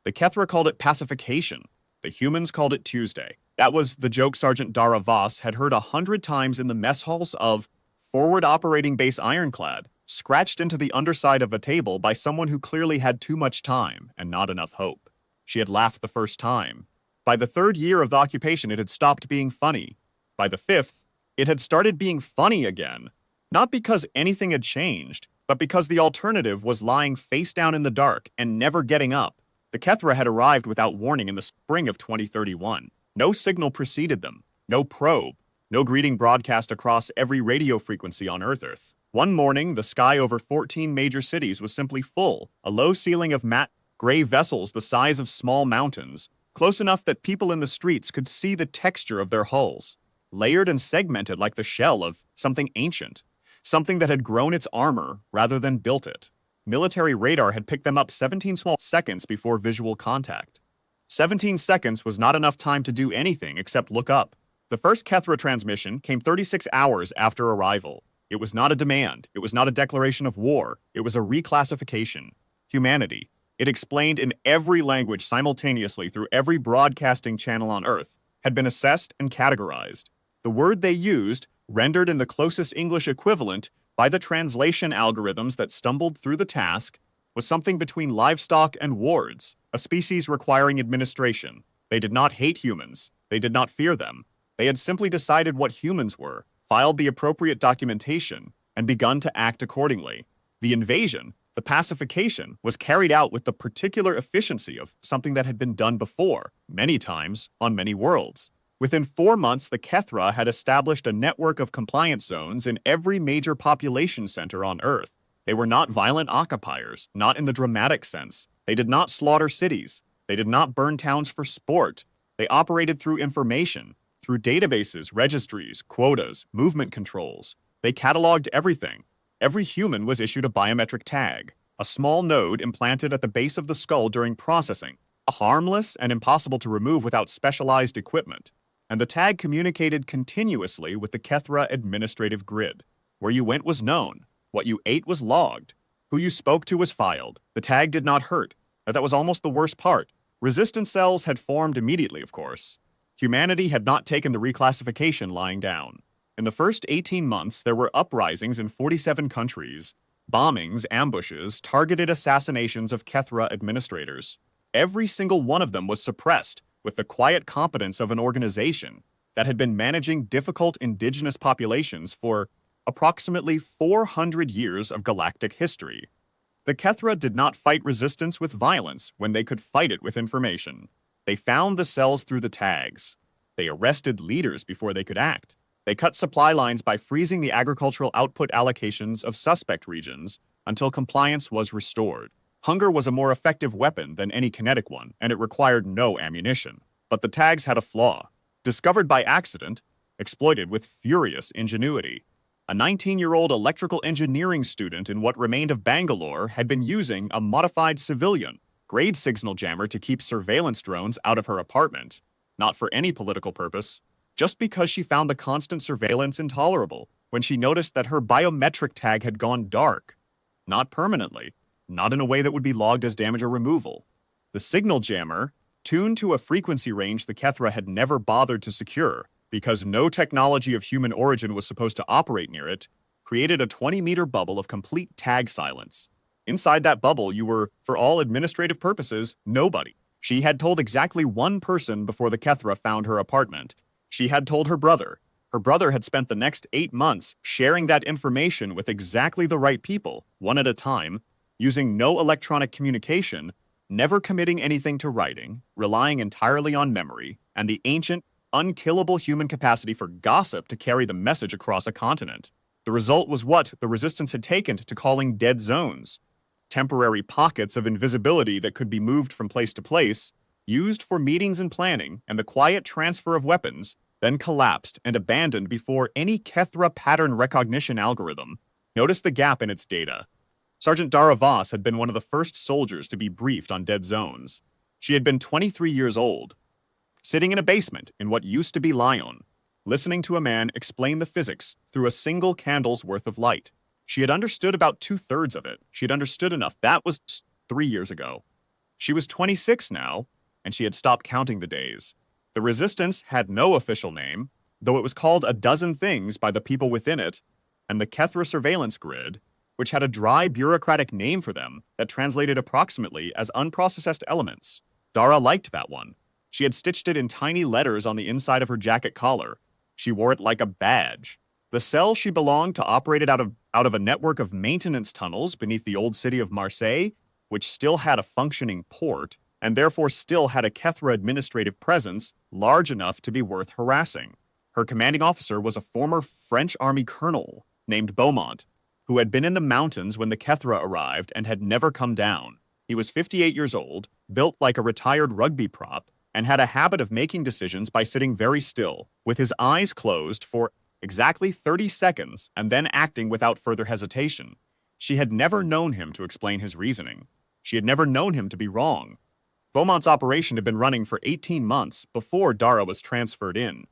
The Kethra called it pacification. The humans called it Tuesday. That was the joke Sergeant Dara Voss had heard 100 times in the mess halls of Forward Operating Base Ironclad, scratched into the underside of a table by someone who clearly had too much time and not enough hope. She had laughed the first time. By the third year of the occupation, it had stopped being funny. By the fifth, it had started being funny again. Not because anything had changed, but because the alternative was lying face down in the dark and never getting up. The Kethra had arrived without warning in the spring of 2031. No signal preceded them, no probe, no greeting broadcast across every radio frequency on Earth. One morning, the sky over 14 major cities was simply full, a low ceiling of matte, gray vessels the size of small mountains, close enough that people in the streets could see the texture of their hulls, layered and segmented like the shell of something ancient, something that had grown its armor rather than built it. Military radar had picked them up 17 small seconds before visual contact. 17 seconds was not enough time to do anything except look up. The first Kethra transmission came 36 hours after arrival. It was not a demand. It was not a declaration of war. It was a reclassification. Humanity. It explained in every language simultaneously through every broadcasting channel on Earth, had been assessed and categorized. The word they used, rendered in the closest English equivalent by the translation algorithms that stumbled through the task, was something between livestock and wards, a species requiring administration. They did not hate humans. They did not fear them. They had simply decided what humans were, filed the appropriate documentation, and begun to act accordingly. The invasion, the pacification, was carried out with the particular efficiency of something that had been done before, many times, on many worlds. Within 4 months, the Kethra had established a network of compliance zones in every major population center on Earth. They were not violent occupiers, not in the dramatic sense. They did not slaughter cities. They did not burn towns for sport. They operated through information, through databases, registries, quotas, movement controls. They cataloged everything. Every human was issued a biometric tag, a small node implanted at the base of the skull during processing, harmless and impossible to remove without specialized equipment. And the tag communicated continuously with the Kethra administrative grid. Where you went was known. What you ate was logged. Who you spoke to was filed. The tag did not hurt, as that was almost the worst part. Resistance cells had formed immediately, of course. Humanity had not taken the reclassification lying down. In the first 18 months, there were uprisings in 47 countries, bombings, ambushes, targeted assassinations of Kethra administrators. Every single one of them was suppressed with the quiet competence of an organization that had been managing difficult indigenous populations for approximately 400 years of galactic history. The Kethra did not fight resistance with violence when they could fight it with information. They found the cells through the tags. They arrested leaders before they could act. They cut supply lines by freezing the agricultural output allocations of suspect regions until compliance was restored. Hunger was a more effective weapon than any kinetic one, and it required no ammunition. But the tags had a flaw. Discovered by accident, exploited with furious ingenuity. A 19-year-old electrical engineering student in what remained of Bangalore had been using a modified civilian grade signal jammer to keep surveillance drones out of her apartment, not for any political purpose, just because she found the constant surveillance intolerable when she noticed that her biometric tag had gone dark. Not permanently, not in a way that would be logged as damage or removal. The signal jammer, tuned to a frequency range the Kethra had never bothered to secure, because no technology of human origin was supposed to operate near it, created a 20-meter bubble of complete tag silence. Inside that bubble, you were, for all administrative purposes, nobody. She had told exactly one person before the Kethra found her apartment. She had told her brother. Her brother had spent the next 8 months sharing that information with exactly the right people, one at a time, using no electronic communication, never committing anything to writing, relying entirely on memory, and the ancient, unkillable human capacity for gossip to carry the message across a continent. The result was what the resistance had taken to calling dead zones. Temporary pockets of invisibility that could be moved from place to place, used for meetings and planning, and the quiet transfer of weapons, then collapsed and abandoned before any Kethra pattern recognition algorithm noticed the gap in its data. Sergeant Dara Voss had been one of the first soldiers to be briefed on dead zones. She had been 23 years old, sitting in a basement in what used to be Lyon, listening to a man explain the physics through a single candle's worth of light. She had understood about 2/3 of it. She had understood enough. That was 3 years ago. She was 26 now, and she had stopped counting the days. The resistance had no official name, though it was called a dozen things by the people within it, and the Kethra surveillance grid, which had a dry bureaucratic name for them that translated approximately as unprocessed elements. Dara liked that one. She had stitched it in tiny letters on the inside of her jacket collar. She wore it like a badge. The cell she belonged to operated out of a network of maintenance tunnels beneath the old city of Marseille, which still had a functioning port, and therefore still had a Kethra administrative presence large enough to be worth harassing. Her commanding officer was a former French army colonel named Beaumont, who had been in the mountains when the Kethra arrived and had never come down. He was 58 years old, built like a retired rugby prop, and had a habit of making decisions by sitting very still, with his eyes closed for exactly 30 seconds and then acting without further hesitation. She had never known him to explain his reasoning. She had never known him to be wrong. Beaumont's operation had been running for 18 months before Dara was transferred in.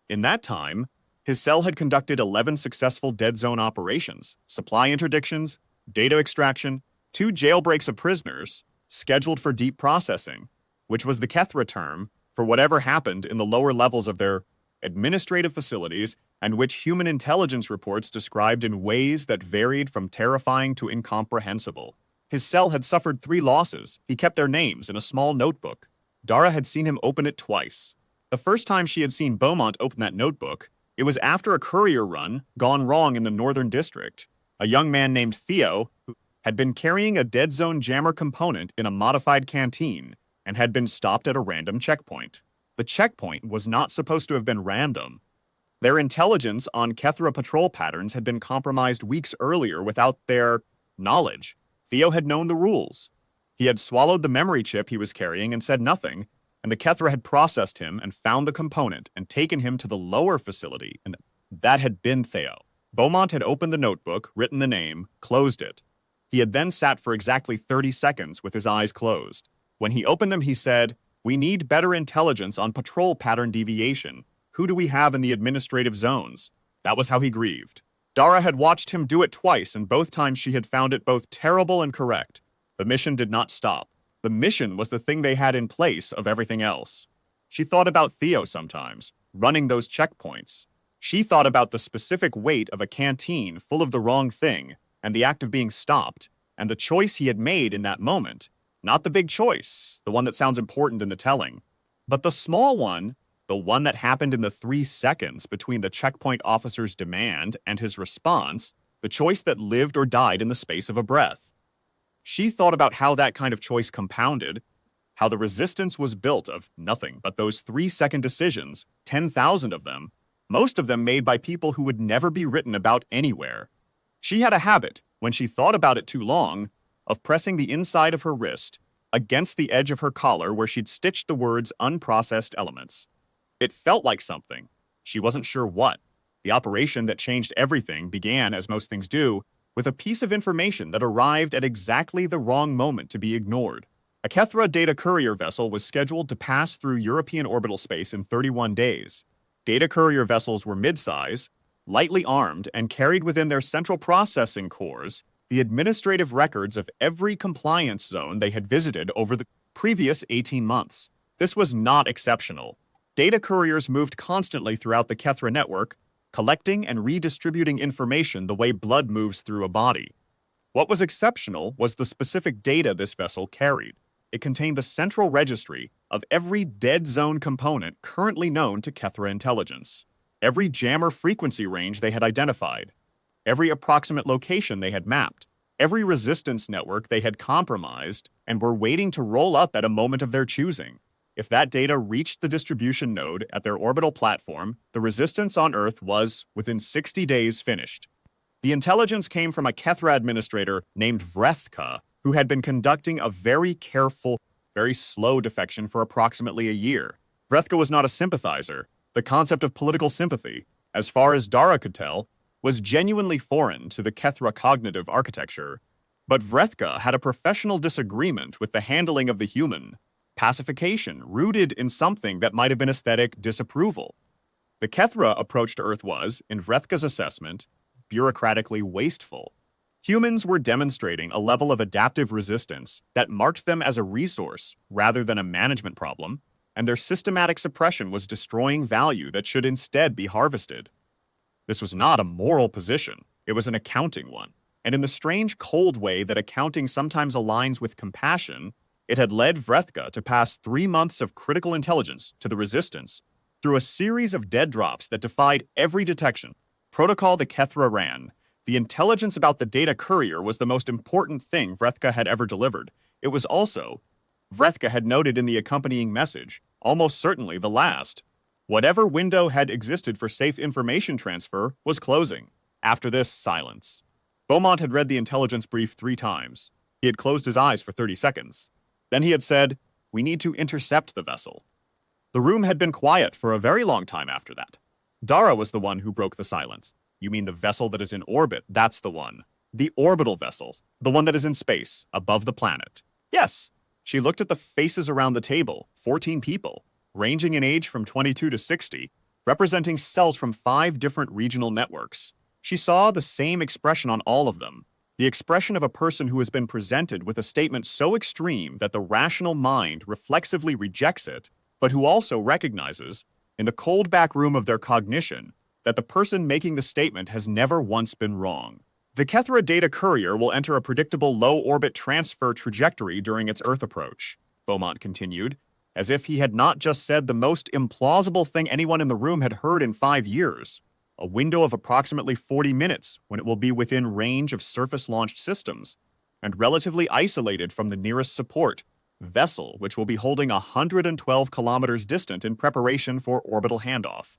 In that time, his cell had conducted 11 successful dead zone operations, supply interdictions, data extraction, 2 jailbreaks of prisoners, scheduled for deep processing, which was the Kethra term for whatever happened in the lower levels of their administrative facilities, and which human intelligence reports described in ways that varied from terrifying to incomprehensible. His cell had suffered 3 losses. He kept their names in a small notebook. Dara had seen him open it twice. The first time she had seen Beaumont open that notebook, it was after a courier run gone wrong in the Northern District. A young man named Theo, who had been carrying a dead zone jammer component in a modified canteen, and had been stopped at a random checkpoint. The checkpoint was not supposed to have been random. Their intelligence on Kethra patrol patterns had been compromised weeks earlier without their knowledge. Theo had known the rules. He had swallowed the memory chip he was carrying and said nothing, and the Kethra had processed him and found the component and taken him to the lower facility, and that had been Theo. Beaumont had opened the notebook, written the name, closed it. He had then sat for exactly 30 seconds with his eyes closed. When he opened them, he said, "We need better intelligence on patrol pattern deviation. Who do we have in the administrative zones?" That was how he grieved. Dara had watched him do it twice, and both times she had found it both terrible and correct. The mission did not stop. The mission was the thing they had in place of everything else. She thought about Theo sometimes, running those checkpoints. She thought about the specific weight of a canteen full of the wrong thing, and the act of being stopped, and the choice he had made in that moment. Not the big choice, the one that sounds important in the telling, but the small one, the one that happened in the 3 seconds between the checkpoint officer's demand and his response, the choice that lived or died in the space of a breath. She thought about how that kind of choice compounded, how the resistance was built of nothing but those 3-second decisions, 10,000 of them, most of them made by people who would never be written about anywhere. She had a habit, when she thought about it too long, of pressing the inside of her wrist against the edge of her collar where she'd stitched the words unprocessed elements. It felt like something. She wasn't sure what. The operation that changed everything began, as most things do, with a piece of information that arrived at exactly the wrong moment to be ignored. A Kethra data courier vessel was scheduled to pass through European orbital space in 31 days. Data courier vessels were mid-size, lightly armed, and carried within their central processing cores the administrative records of every compliance zone they had visited over the previous 18 months. This was not exceptional. Data couriers moved constantly throughout the Kethra network, collecting and redistributing information the way blood moves through a body. What was exceptional was the specific data this vessel carried. It contained the central registry of every dead zone component currently known to Kethra intelligence, every jammer frequency range they had identified, every approximate location they had mapped, every resistance network they had compromised and were waiting to roll up at a moment of their choosing. If that data reached the distribution node at their orbital platform, the resistance on Earth was, within 60 days, finished. The intelligence came from a Kethra administrator named Vrethka, who had been conducting a very careful, very slow defection for approximately a year. Vrethka was not a sympathizer. The concept of political sympathy, as far as Dara could tell, was genuinely foreign to the Kethra cognitive architecture. But Vrethka had a professional disagreement with the handling of the human, pacification rooted in something that might have been aesthetic disapproval. The Kethra approach to Earth was, in Vrethka's assessment, bureaucratically wasteful. Humans were demonstrating a level of adaptive resistance that marked them as a resource rather than a management problem, and their systematic suppression was destroying value that should instead be harvested. This was not a moral position, it was an accounting one. And in the strange, cold way that accounting sometimes aligns with compassion, it had led Vrethka to pass 3 months of critical intelligence to the Resistance through a series of dead drops that defied every detection. Protocol the Kethra ran. The intelligence about the data courier was the most important thing Vrethka had ever delivered. It was also, Vrethka had noted in the accompanying message, almost certainly the last. Whatever window had existed for safe information transfer was closing. After this, silence. Beaumont had read the intelligence brief 3 times. He had closed his eyes for 30 seconds. Then he had said, "We need to intercept the vessel." The room had been quiet for a very long time after that. Dara was the one who broke the silence. "You mean the vessel that is in orbit? That's the one. The orbital vessel. The one that is in space, above the planet." "Yes." She looked at the faces around the table, 14 people, ranging in age from 22 to 60, representing cells from 5 different regional networks. She saw the same expression on all of them, the expression of a person who has been presented with a statement so extreme that the rational mind reflexively rejects it, but who also recognizes, in the cold back room of their cognition, that the person making the statement has never once been wrong. The Kethra data courier will enter a predictable low-orbit transfer trajectory during its Earth approach, Beaumont continued, as if he had not just said the most implausible thing anyone in the room had heard in 5 years. A window of approximately 40 minutes when it will be within range of surface-launched systems, and relatively isolated from the nearest support, vessel which will be holding 112 kilometers distant in preparation for orbital handoff.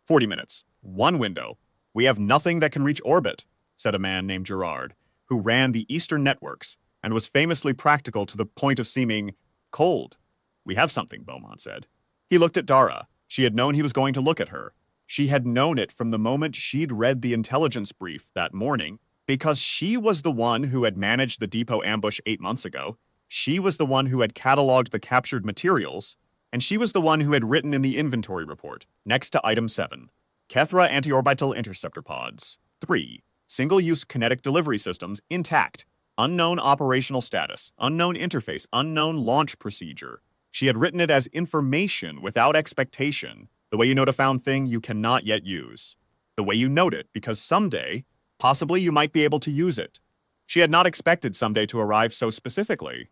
40 minutes. One window. "We have nothing that can reach orbit," said a man named Gerard, who ran the Eastern networks and was famously practical to the point of seeming cold. "We have something," Beaumont said. He looked at Dara. She had known he was going to look at her. She had known it from the moment she'd read the intelligence brief that morning, because she was the one who had managed the depot ambush 8 months ago. She was the one who had cataloged the captured materials, and she was the one who had written in the inventory report, next to Item 7, Kethra anti-orbital interceptor pods. 3. Single-use kinetic delivery systems intact. Unknown operational status, unknown interface, unknown launch procedure. She had written it as information without expectation, the way you note a found thing you cannot yet use. The way you note it, because someday, possibly you might be able to use it. She had not expected someday to arrive so specifically.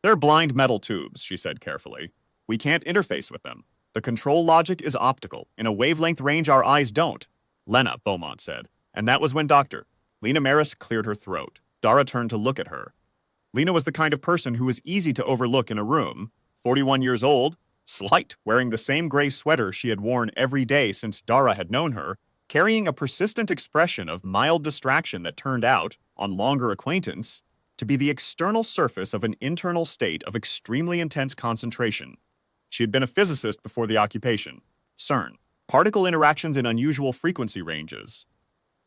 "They're blind metal tubes," she said carefully. "We can't interface with them. The control logic is optical, in a wavelength range our eyes don't." "Lena," Beaumont said, and that was when Lena Maris cleared her throat. Dara turned to look at her. Lena was the kind of person who was easy to overlook in a room, 41 years old, slight, wearing the same gray sweater she had worn every day since Dara had known her, carrying a persistent expression of mild distraction that turned out, on longer acquaintance, to be the external surface of an internal state of extremely intense concentration. She had been a physicist before the occupation. CERN. Particle interactions in unusual frequency ranges.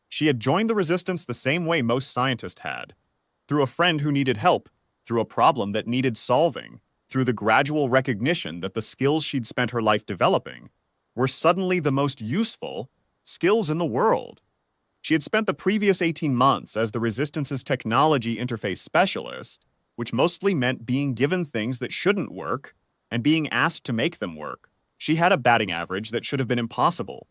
She had joined the resistance the same way most scientists had. Through a friend who needed help, through a problem that needed solving, through the gradual recognition that the skills she'd spent her life developing were suddenly the most useful skills in the world. She had spent the previous 18 months as the Resistance's technology interface specialist, which mostly meant being given things that shouldn't work and being asked to make them work. She had a batting average that should have been impossible.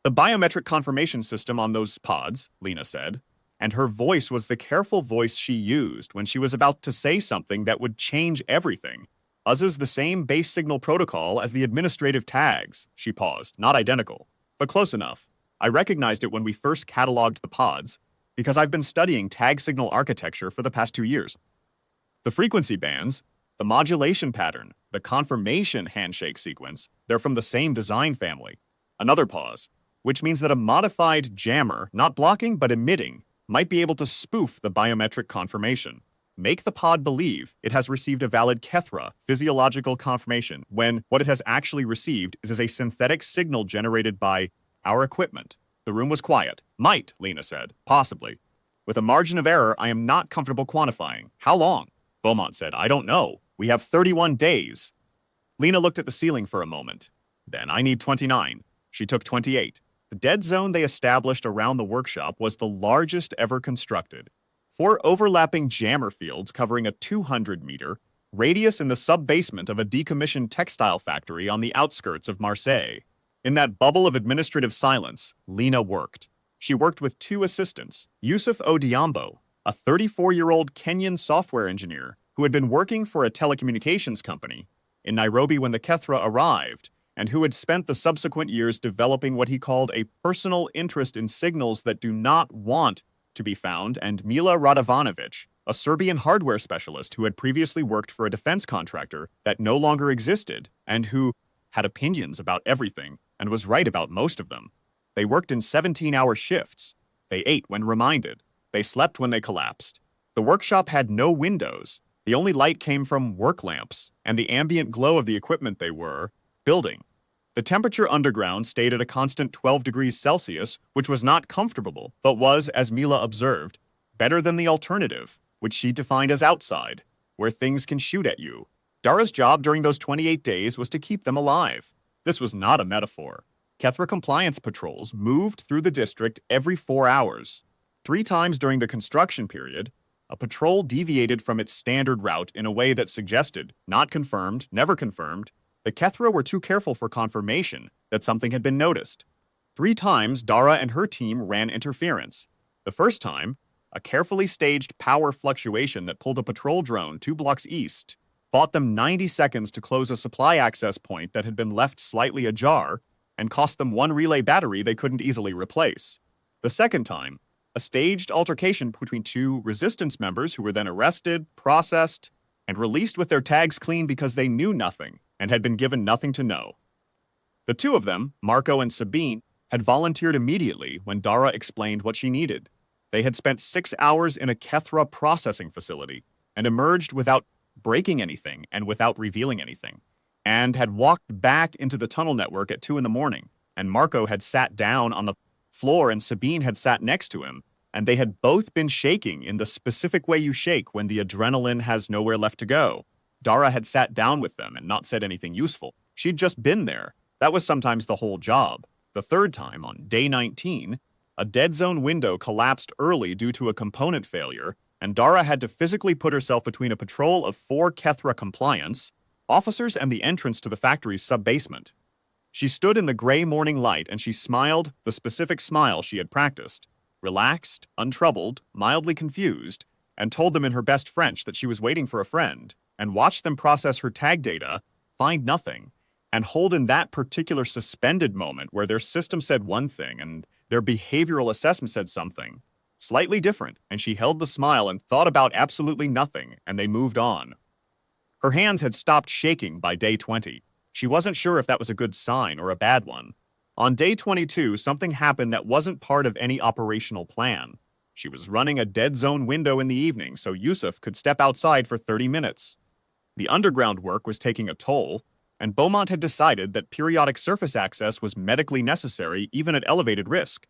"The biometric confirmation system on those pods," Lena said, and her voice was the careful voice she used when she was about to say something that would change everything. "Is the same base signal protocol as the administrative tags." She paused. "Not identical, but close enough. I recognized it when we first cataloged the pods, because I've been studying tag signal architecture for the past 2 years. The frequency bands, the modulation pattern, the confirmation handshake sequence, they're from the same design family." Another pause, which means that a modified jammer, not blocking but emitting, might be able to spoof the biometric confirmation. Make the pod believe it has received a valid Kethra physiological confirmation when what it has actually received is a synthetic signal generated by our equipment. The room was quiet. "Might," Lena said. "Possibly. With a margin of error I am not comfortable quantifying." "How long?" Beaumont said. "I don't know. We have 31 days. Lena looked at the ceiling for a moment. "Then I need 29. She took 28. The dead zone they established around the workshop was the largest ever constructed. 4 overlapping jammer fields covering a 200-meter radius in the sub-basement of a decommissioned textile factory on the outskirts of Marseille. In that bubble of administrative silence, Lena worked. She worked with 2 assistants, Yusuf Odiambo, a 34-year-old Kenyan software engineer who had been working for a telecommunications company in Nairobi when the Kethra arrived, and who had spent the subsequent years developing what he called a personal interest in signals that do not want to be found, and Mila Radovanovic, a Serbian hardware specialist who had previously worked for a defense contractor that no longer existed, and who had opinions about everything and was right about most of them. They worked in 17-hour shifts. They ate when reminded. They slept when they collapsed. The workshop had no windows. The only light came from work lamps and the ambient glow of the equipment they were building. The temperature underground stayed at a constant 12 degrees Celsius, which was not comfortable, but was, as Mila observed, better than the alternative, which she defined as outside, where things can shoot at you. Dara's job during those 28 days was to keep them alive. This was not a metaphor. Kethra compliance patrols moved through the district every 4 hours. 3 times during the construction period, a patrol deviated from its standard route in a way that suggested, not confirmed, never confirmed, the Kethra were too careful for confirmation that something had been noticed. 3 times, Dara and her team ran interference. The first time, a carefully staged power fluctuation that pulled a patrol drone 2 blocks east bought them 90 seconds to close a supply access point that had been left slightly ajar and cost them 1 relay battery they couldn't easily replace. The second time, a staged altercation between 2 resistance members who were then arrested, processed, and released with their tags clean because they knew nothing and had been given nothing to know. The 2 of them, Marco and Sabine, had volunteered immediately when Dara explained what she needed. They had spent 6 hours in a Kethra processing facility and emerged without breaking anything and without revealing anything, and had walked back into the tunnel network at 2 in the morning, and Marco had sat down on the floor and Sabine had sat next to him, and they had both been shaking in the specific way you shake when the adrenaline has nowhere left to go. Dara had sat down with them and not said anything useful. She'd just been there. That was sometimes the whole job. The third time, on day 19, a dead zone window collapsed early due to a component failure, and Dara had to physically put herself between a patrol of 4 Kethra compliance officers and the entrance to the factory's sub-basement. She stood in the gray morning light and she smiled the specific smile she had practiced, relaxed, untroubled, mildly confused, and told them in her best French that she was waiting for a friend, and watched them process her tag data, find nothing, and hold in that particular suspended moment where their system said one thing and their behavioral assessment said something slightly different, and she held the smile and thought about absolutely nothing, and they moved on. Her hands had stopped shaking by day 20. She wasn't sure if that was a good sign or a bad one. On day 22, something happened that wasn't part of any operational plan. She was running a dead zone window in the evening so Yusuf could step outside for 30 minutes. The underground work was taking a toll, and Beaumont had decided that periodic surface access was medically necessary even at elevated risk,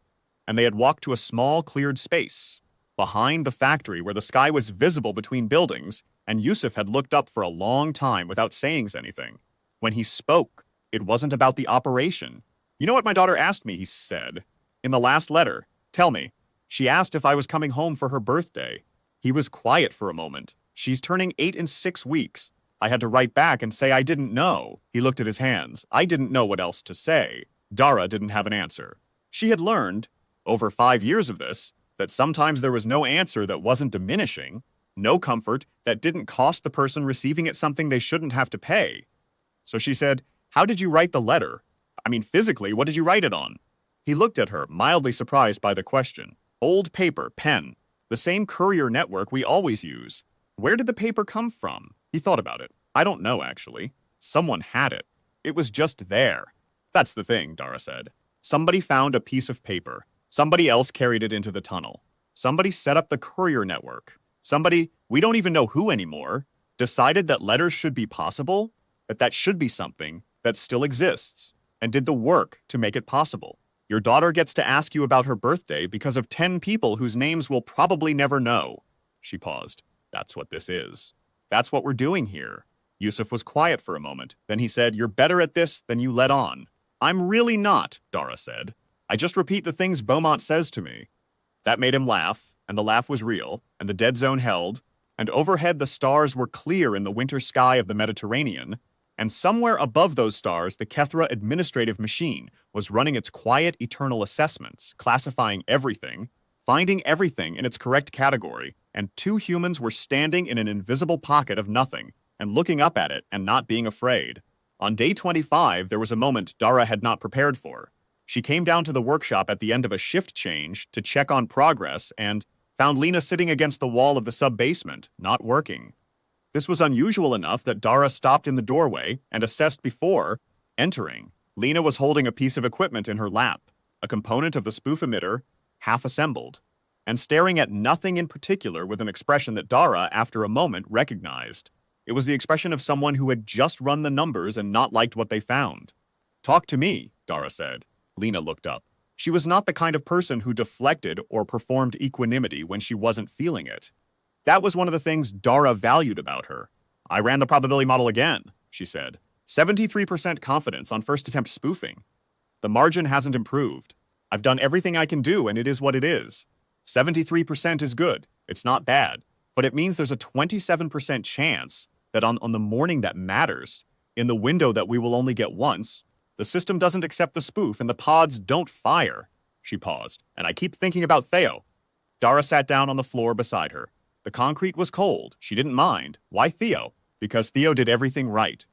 and they had walked to a small cleared space behind the factory where the sky was visible between buildings, and Yusuf had looked up for a long time without saying anything. When he spoke, it wasn't about the operation. "You know what my daughter asked me," he said, "in the last letter? Tell me." She asked if I was coming home for her birthday. He was quiet for a moment. "She's turning 8 in 6 weeks. I had to write back and say I didn't know." He looked at his hands. I didn't know what else to say. Dara didn't have an answer. She had learned, over 5 years of this, that sometimes there was no answer that wasn't diminishing, no comfort that didn't cost the person receiving it something they shouldn't have to pay. So she said, "How did you write the letter? I mean, physically, what did you write it on?" He looked at her, mildly surprised by the question. "Old paper, pen. The same courier network we always use. Where did the paper come from?" He thought about it. "I don't know, actually. Someone had it. It was just there." "That's the thing," Dara said. "Somebody found a piece of paper. Somebody else carried it into the tunnel. Somebody set up the courier network. Somebody, we don't even know who anymore, decided that letters should be possible, that should be something that still exists, and did the work to make it possible. Your daughter gets to ask you about her birthday because of 10 people whose names we'll probably never know." She paused. "That's what this is. That's what we're doing here." Yusuf was quiet for a moment. Then he said, "You're better at this than you let on." "I'm really not," Dara said. "I just repeat the things Beaumont says to me." That made him laugh. and the laugh was real, and the dead zone held, and overhead the stars were clear in the winter sky of the Mediterranean, and somewhere above those stars the Kethra administrative machine was running its quiet eternal assessments, classifying everything, finding everything in its correct category, and two humans were standing in an invisible pocket of nothing, and looking up at it and not being afraid. On day 25, there was a moment Dara had not prepared for. She came down to the workshop at the end of a shift change to check on progress and found Lena sitting against the wall of the sub-basement, not working. This was unusual enough that Dara stopped in the doorway and assessed before entering. Lena was holding a piece of equipment in her lap, a component of the spoof emitter, half assembled, and staring at nothing in particular with an expression that Dara, after a moment, recognized. It was the expression of someone who had just run the numbers and not liked what they found. "Talk to me," Dara said. Lena looked up. She was not the kind of person who deflected or performed equanimity when she wasn't feeling it. That was one of the things Dara valued about her. "I ran the probability model again," she said. 73% confidence on first attempt spoofing. The margin hasn't improved. I've done everything I can do, and it is what it is. 73% is good. It's not bad. But it means there's a 27% chance that on the morning that matters, in the window that we will only get once, the system doesn't accept the spoof and the pods don't fire. She paused, and I keep thinking about Theo. Dara sat down on the floor beside her. The concrete was cold. She didn't mind. Why Theo? Because Theo did everything right.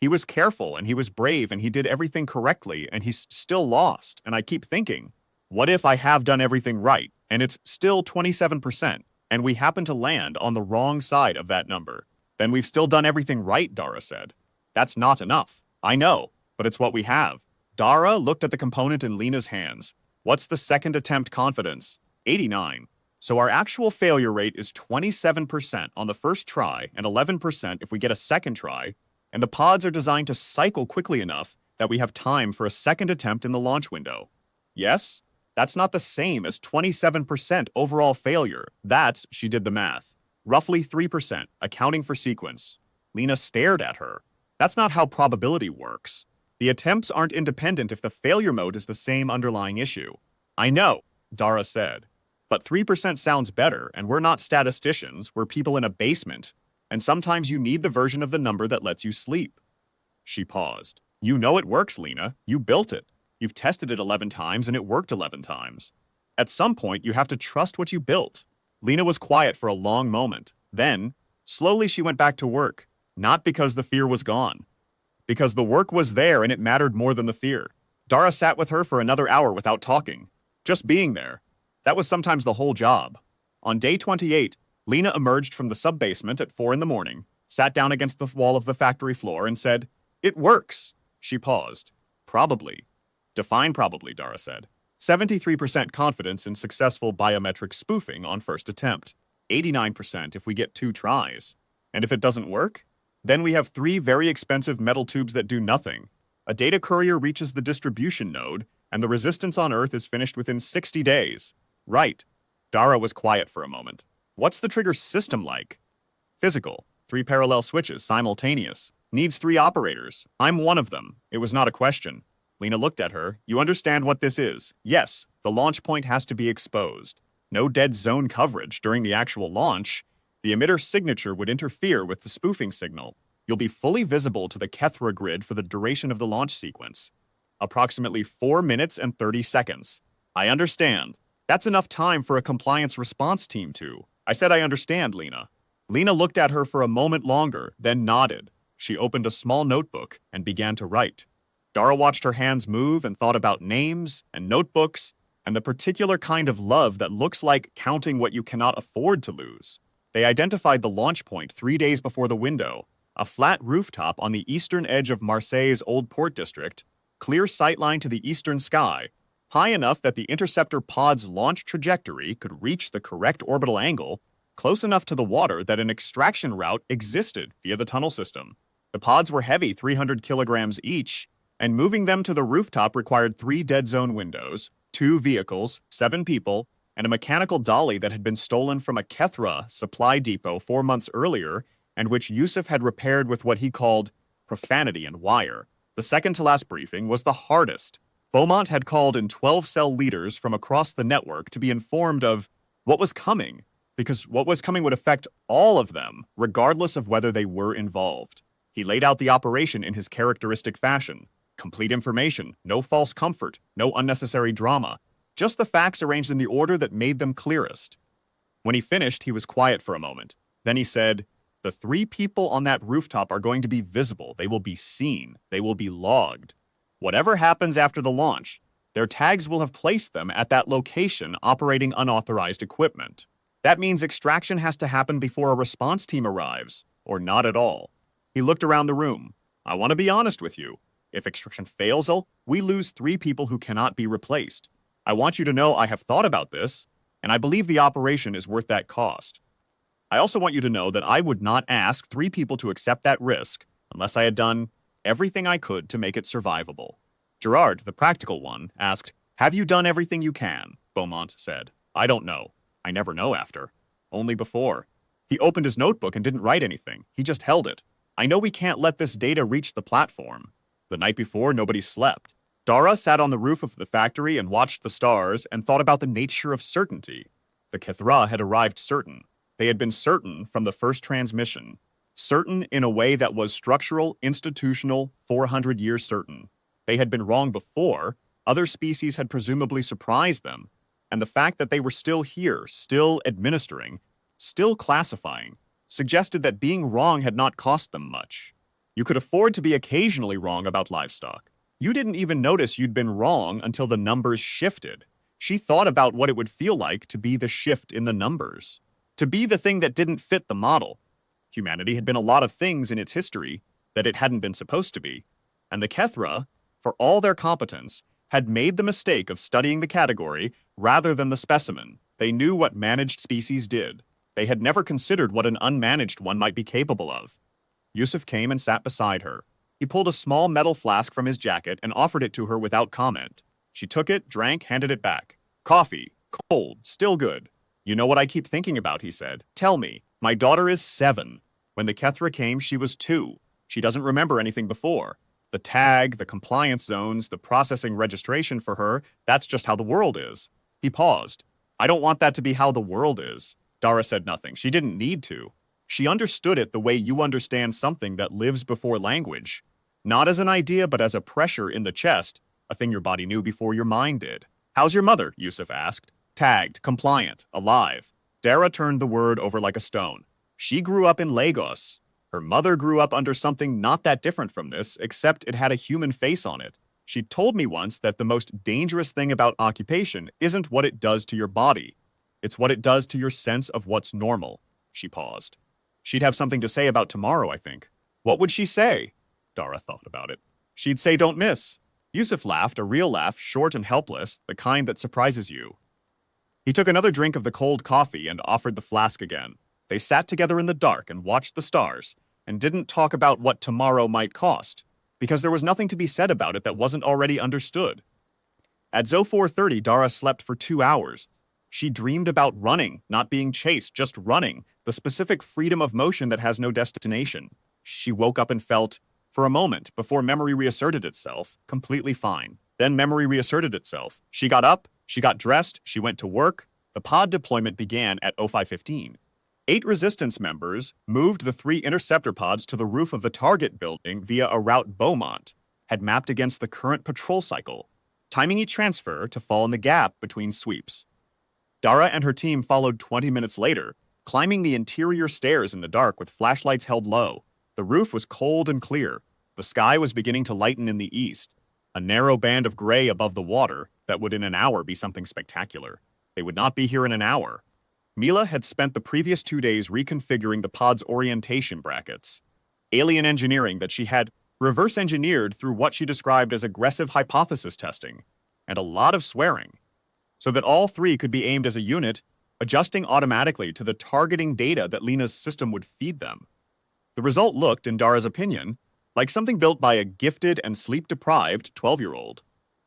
He was careful, and he was brave, and he did everything correctly, and he's still lost. And I keep thinking, what if I have done everything right, and it's still 27%, and we happen to land on the wrong side of that number? Then we've still done everything right, Dara said. That's not enough. I know, but it's what we have. Dara looked at the component in Lena's hands. What's the second attempt confidence? 89. So our actual failure rate is 27% on the first try and 11% if we get a second try, and the pods are designed to cycle quickly enough that we have time for a second attempt in the launch window. Yes? That's not the same as 27% overall failure. That's, she did the math, roughly 3%, accounting for sequence. Lena stared at her. That's not how probability works. The attempts aren't independent if the failure mode is the same underlying issue. I know, Dara said. But 3% sounds better, and we're not statisticians, we're people in a basement, and sometimes you need the version of the number that lets you sleep. She paused. You know it works, Lena. You built it. You've tested it 11 times, and it worked 11 times. At some point, you have to trust what you built. Lena was quiet for a long moment. Then, slowly she went back to work, not because the fear was gone. Because the work was there and it mattered more than the fear. Dara sat with her for another hour without talking, just being there. That was sometimes the whole job. On day 28, Lena emerged from the sub-basement at 4 in the morning, sat down against the wall of the factory floor and said, "It works." She paused. "Probably." "Define probably," Dara said. 73% confidence in successful biometric spoofing on first attempt. 89% if we get 2 tries. And if it doesn't work? Then we have 3 very expensive metal tubes that do nothing. A data courier reaches the distribution node, and the resistance on Earth is finished within 60 days. Right. Dara was quiet for a moment. What's the trigger system like? Physical. 3 parallel switches, simultaneous. Needs 3 operators. I'm one of them. It was not a question. Lena looked at her. You understand what this is? Yes, the launch point has to be exposed. No dead zone coverage during the actual launch. The emitter signature would interfere with the spoofing signal. You'll be fully visible to the Kethra grid for the duration of the launch sequence. Approximately 4 minutes and 30 seconds. I understand. That's enough time for a compliance response team to. I said I understand, Lena. Lena looked at her for a moment longer, then nodded. She opened a small notebook and began to write. Dara watched her hands move and thought about names and notebooks and the particular kind of love that looks like counting what you cannot afford to lose. They identified the launch point 3 days before the window, a flat rooftop on the eastern edge of Marseille's Old Port District, clear sightline to the eastern sky, high enough that the interceptor pod's launch trajectory could reach the correct orbital angle, close enough to the water that an extraction route existed via the tunnel system. The pods were heavy, 300 kilograms each, and moving them to the rooftop required 3 dead zone windows, 2 vehicles, 7 people, and a mechanical dolly that had been stolen from a Kethra supply depot 4 months earlier, and which Yusuf had repaired with what he called profanity and wire. The second-to-last briefing was the hardest. Beaumont had called in 12 cell leaders from across the network to be informed of What was coming? Because what was coming would affect all of them, regardless of whether they were involved. He laid out the operation in his characteristic fashion. Complete information, no false comfort, no unnecessary drama, just the facts arranged in the order that made them clearest. When he finished, he was quiet for a moment. Then he said, "The 3 people on that rooftop are going to be visible. They will be seen. They will be logged. Whatever happens after the launch, their tags will have placed them at that location operating unauthorized equipment. That means extraction has to happen before a response team arrives, or not at all." He looked around the room. "I want to be honest with you. If extraction fails, we lose 3 people who cannot be replaced. I want you to know I have thought about this, and I believe the operation is worth that cost. I also want you to know that I would not ask 3 people to accept that risk unless I had done everything I could to make it survivable." Gerard, the practical one, asked, "Have you done everything you can?" Beaumont said, "I don't know. I never know after. Only before." He opened his notebook and didn't write anything. He just held it. "I know we can't let this data reach the platform." The night before, nobody slept. Dara sat on the roof of the factory and watched the stars and thought about the nature of certainty. The Kithra had arrived certain. They had been certain from the first transmission. Certain in a way that was structural, institutional, 400 years certain. They had been wrong before. Other species had presumably surprised them. And the fact that they were still here, still administering, still classifying, suggested that being wrong had not cost them much. You could afford to be occasionally wrong about livestock. You didn't even notice you'd been wrong until the numbers shifted. She thought about what it would feel like to be the shift in the numbers, to be the thing that didn't fit the model. Humanity had been a lot of things in its history that it hadn't been supposed to be, and the Kethra, for all their competence, had made the mistake of studying the category rather than the specimen. They knew what managed species did. They had never considered what an unmanaged one might be capable of. Yusuf came and sat beside her. He pulled a small metal flask from his jacket and offered it to her without comment. She took it, drank, handed it back. "Coffee. Cold. Still good." "You know what I keep thinking about," he said. "Tell me. My daughter is 7. When the Kethra came, she was 2. She doesn't remember anything before. The tag, the compliance zones, the processing registration for her, that's just how the world is." He paused. "I don't want that to be how the world is." Dara said nothing. She didn't need to. She understood it the way you understand something that lives before language. Not as an idea, but as a pressure in the chest, a thing your body knew before your mind did. "How's your mother?" Yusuf asked. "Tagged, compliant, alive." Dara turned the word over like a stone. "She grew up in Lagos. Her mother grew up under something not that different from this, except it had a human face on it. She told me once that the most dangerous thing about occupation isn't what it does to your body. It's what it does to your sense of what's normal." She paused. "She'd have something to say about tomorrow, I think." "What would she say?" Dara thought about it. "She'd say don't miss." Yusuf laughed, a real laugh, short and helpless, the kind that surprises you. He took another drink of the cold coffee and offered the flask again. They sat together in the dark and watched the stars, and didn't talk about what tomorrow might cost, because there was nothing to be said about it that wasn't already understood. At Zo 4:30, Dara slept for 2 hours. She dreamed about running, not being chased, just running, the specific freedom of motion that has no destination. She woke up and felt, for a moment, before memory reasserted itself, completely fine. Then memory reasserted itself. She got up, she got dressed, she went to work. The pod deployment began at 05:15. 8 resistance members moved the 3 interceptor pods to the roof of the target building via a route Beaumont had mapped against the current patrol cycle, timing each transfer to fall in the gap between sweeps. Dara and her team followed 20 minutes later, climbing the interior stairs in the dark with flashlights held low. The roof was cold and clear. The sky was beginning to lighten in the east, a narrow band of gray above the water that would in an hour be something spectacular. They would not be here in an hour. Mila had spent the previous 2 days reconfiguring the pod's orientation brackets, alien engineering that she had reverse engineered through what she described as aggressive hypothesis testing, and a lot of swearing, so that all 3 could be aimed as a unit, adjusting automatically to the targeting data that Lena's system would feed them. The result looked, in Dara's opinion, like something built by a gifted and sleep-deprived 12-year-old.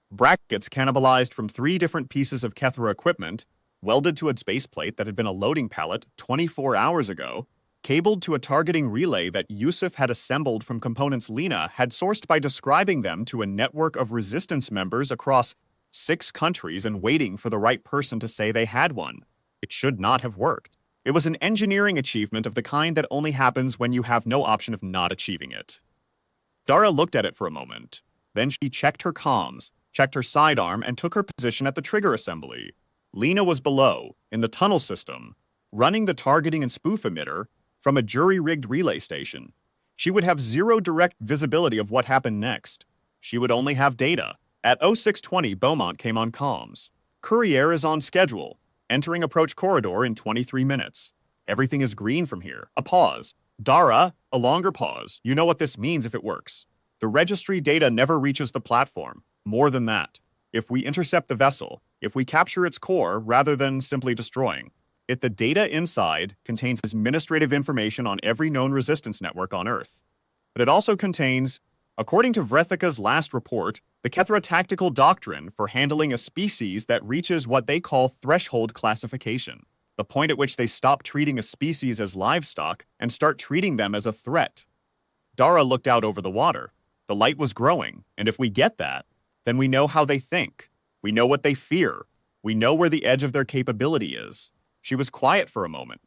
Brackets cannibalized from 3 different pieces of Kethra equipment, welded to a baseplate that had been a loading pallet 24 hours ago, cabled to a targeting relay that Yusuf had assembled from components Lena had sourced by describing them to a network of resistance members across 6 countries and waiting for the right person to say they had one. It should not have worked. It was an engineering achievement of the kind that only happens when you have no option of not achieving it. Dara looked at it for a moment. Then she checked her comms, checked her sidearm, and took her position at the trigger assembly. Lena was below, in the tunnel system, running the targeting and spoof emitter from a jury-rigged relay station. She would have zero direct visibility of what happened next. She would only have data. At 0620, Beaumont came on comms. Courier is on schedule, entering approach corridor in 23 minutes. Everything is green from here. A pause. Dara, a longer pause. You know what this means if it works. The registry data never reaches the platform. More than that. If we intercept the vessel, if we capture its core rather than simply destroying it, the data inside contains administrative information on every known resistance network on Earth. But it also contains, according to Vrethika's last report, the Kethra tactical doctrine for handling a species that reaches what they call threshold classification, the point at which they stop treating a species as livestock and start treating them as a threat. Dara looked out over the water. The light was growing, and if we get that, then we know how they think. We know what they fear. We know where the edge of their capability is. She was quiet for a moment.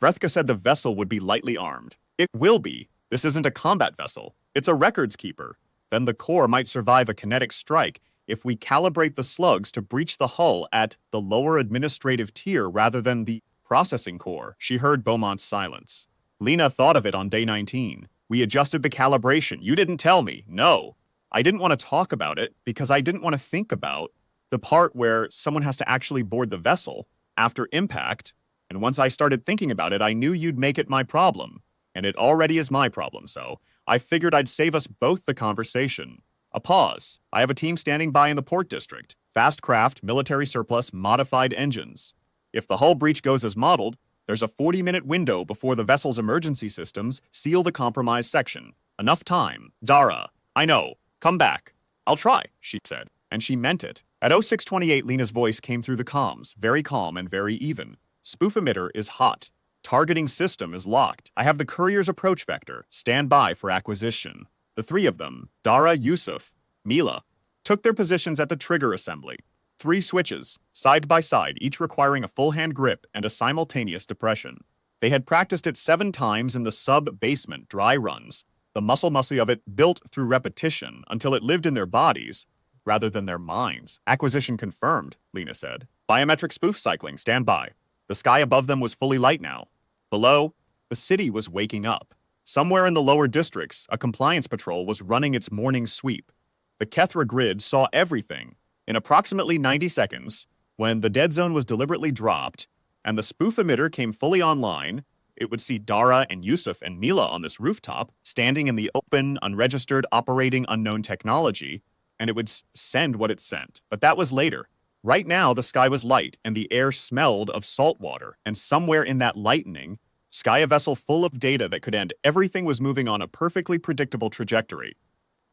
Vrethika said the vessel would be lightly armed. It will be. This isn't a combat vessel. It's a records keeper. Then the core might survive a kinetic strike if we calibrate the slugs to breach the hull at the lower administrative tier rather than the processing core. She heard Beaumont's silence. Lena thought of it on day 19. We adjusted the calibration. You didn't tell me. No. I didn't want to talk about it because I didn't want to think about the part where someone has to actually board the vessel after impact. And once I started thinking about it, I knew you'd make it my problem. And it already is my problem, so I figured I'd save us both the conversation. A pause. I have a team standing by in the port district. Fast craft, military surplus, modified engines. If the hull breach goes as modeled, there's a 40-minute window before the vessel's emergency systems seal the compromised section. Enough time. Dara, I know. Come back. I'll try, she said, and she meant it. At 0628, Lena's voice came through the comms, very calm and very even. Spoof emitter is hot. Targeting system is locked. I have the courier's approach vector. Stand by for acquisition. The three of them, Dara, Yusuf, Mila, took their positions at the trigger assembly. 3 switches, side by side, each requiring a full-hand grip and a simultaneous depression. They had practiced it 7 times in the sub-basement dry runs, the muscle of it built through repetition until it lived in their bodies rather than their minds. Acquisition confirmed, Lena said. Biometric spoof cycling, stand by. The sky above them was fully light now. Below, the city was waking up. Somewhere in the lower districts, a compliance patrol was running its morning sweep. The Kethra grid saw everything. In approximately 90 seconds, when the dead zone was deliberately dropped and the spoof emitter came fully online, it would see Dara and Yusuf and Mila on this rooftop, standing in the open, unregistered, operating unknown technology, and it would send what it sent. But that was later. Right now, the sky was light, and the air smelled of salt water, and somewhere in that lightening, sky a vessel full of data that could end. Everything was moving on a perfectly predictable trajectory.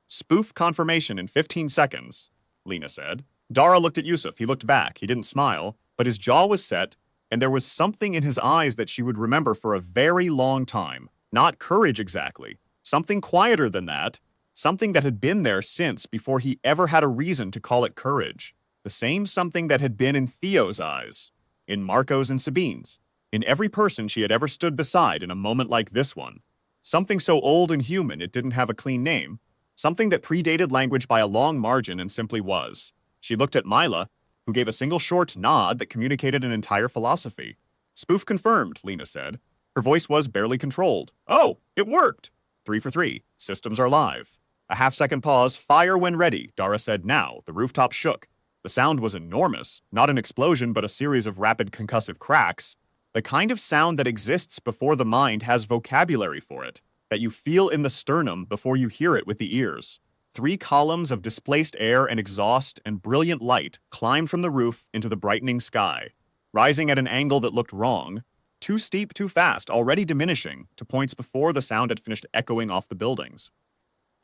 Spoof confirmation in 15 seconds, Lena said. Dara looked at Yusuf. He looked back. He didn't smile, but his jaw was set, and there was something in his eyes that she would remember for a very long time. Not courage exactly. Something quieter than that. Something that had been there since before he ever had a reason to call it courage. The same something that had been in Theo's eyes, in Marco's and Sabine's, in every person she had ever stood beside in a moment like this one. Something so old and human it didn't have a clean name. Something that predated language by a long margin and simply was. She looked at Mila, who gave a single short nod that communicated an entire philosophy. Spoof confirmed, Lena said. Her voice was barely controlled. Oh, it worked! 3 for 3. Systems are live. A half-second pause. Fire when ready, Dara said now. The rooftop shook. The sound was enormous. Not an explosion, but a series of rapid concussive cracks. The kind of sound that exists before the mind has vocabulary for it, that you feel in the sternum before you hear it with the ears. 3 columns of displaced air and exhaust and brilliant light climbed from the roof into the brightening sky, rising at an angle that looked wrong, too steep, too fast, already diminishing to points before the sound had finished echoing off the buildings.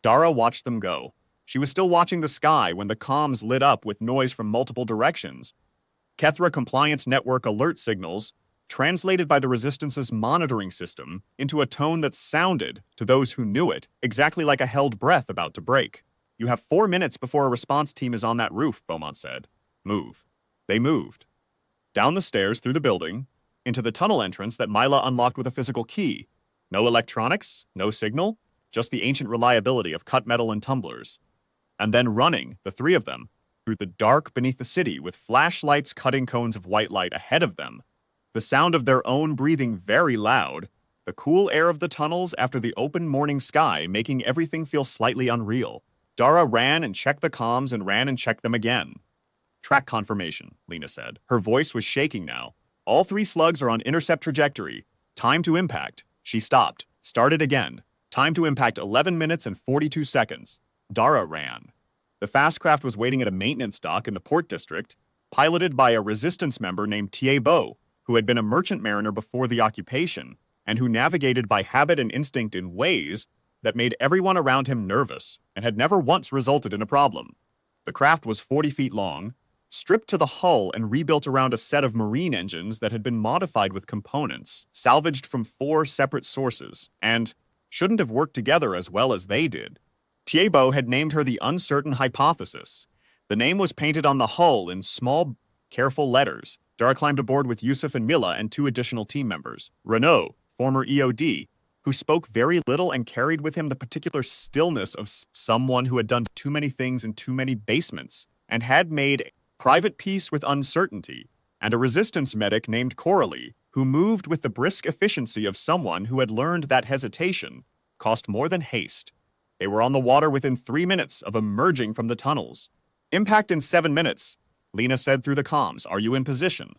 Dara watched them go. She was still watching the sky when the comms lit up with noise from multiple directions. Kethra Compliance Network alert signals, translated by the Resistance's monitoring system into a tone that sounded, to those who knew it, exactly like a held breath about to break. You have 4 minutes before a response team is on that roof, Beaumont said. Move. They moved. down the stairs through the building, into the tunnel entrance that Mila unlocked with a physical key. No electronics, no signal, just the ancient reliability of cut metal and tumblers. And then running, the three of them, through the dark beneath the city with flashlights cutting cones of white light ahead of them. The sound of their own breathing very loud, the cool air of the tunnels after the open morning sky making everything feel slightly unreal. Dara ran and checked the comms and ran and checked them again. Track confirmation, Lena said. Her voice was shaking now. All three slugs are on intercept trajectory. Time to impact. She stopped. Started again. Time to impact 11 minutes and 42 seconds. Dara ran. The fast craft was waiting at a maintenance dock in the port district, piloted by a resistance member named Tiebo, who had been a merchant mariner before the occupation, and who navigated by habit and instinct in ways that made everyone around him nervous and had never once resulted in a problem. The craft was 40 feet long, stripped to the hull and rebuilt around a set of marine engines that had been modified with components salvaged from 4 separate sources, and shouldn't have worked together as well as they did. Tiebo had named her the Uncertain Hypothesis. The name was painted on the hull in small, careful letters. Dara climbed aboard with Yusuf and Mila and 2 additional team members. Renaud, former EOD, who spoke very little and carried with him the particular stillness of someone who had done too many things in too many basements and had made private peace with uncertainty, and a resistance medic named Coralie, who moved with the brisk efficiency of someone who had learned that hesitation cost more than haste. They were on the water within 3 minutes of emerging from the tunnels. Impact in 7 minutes, Lena said through the comms. Are you in position?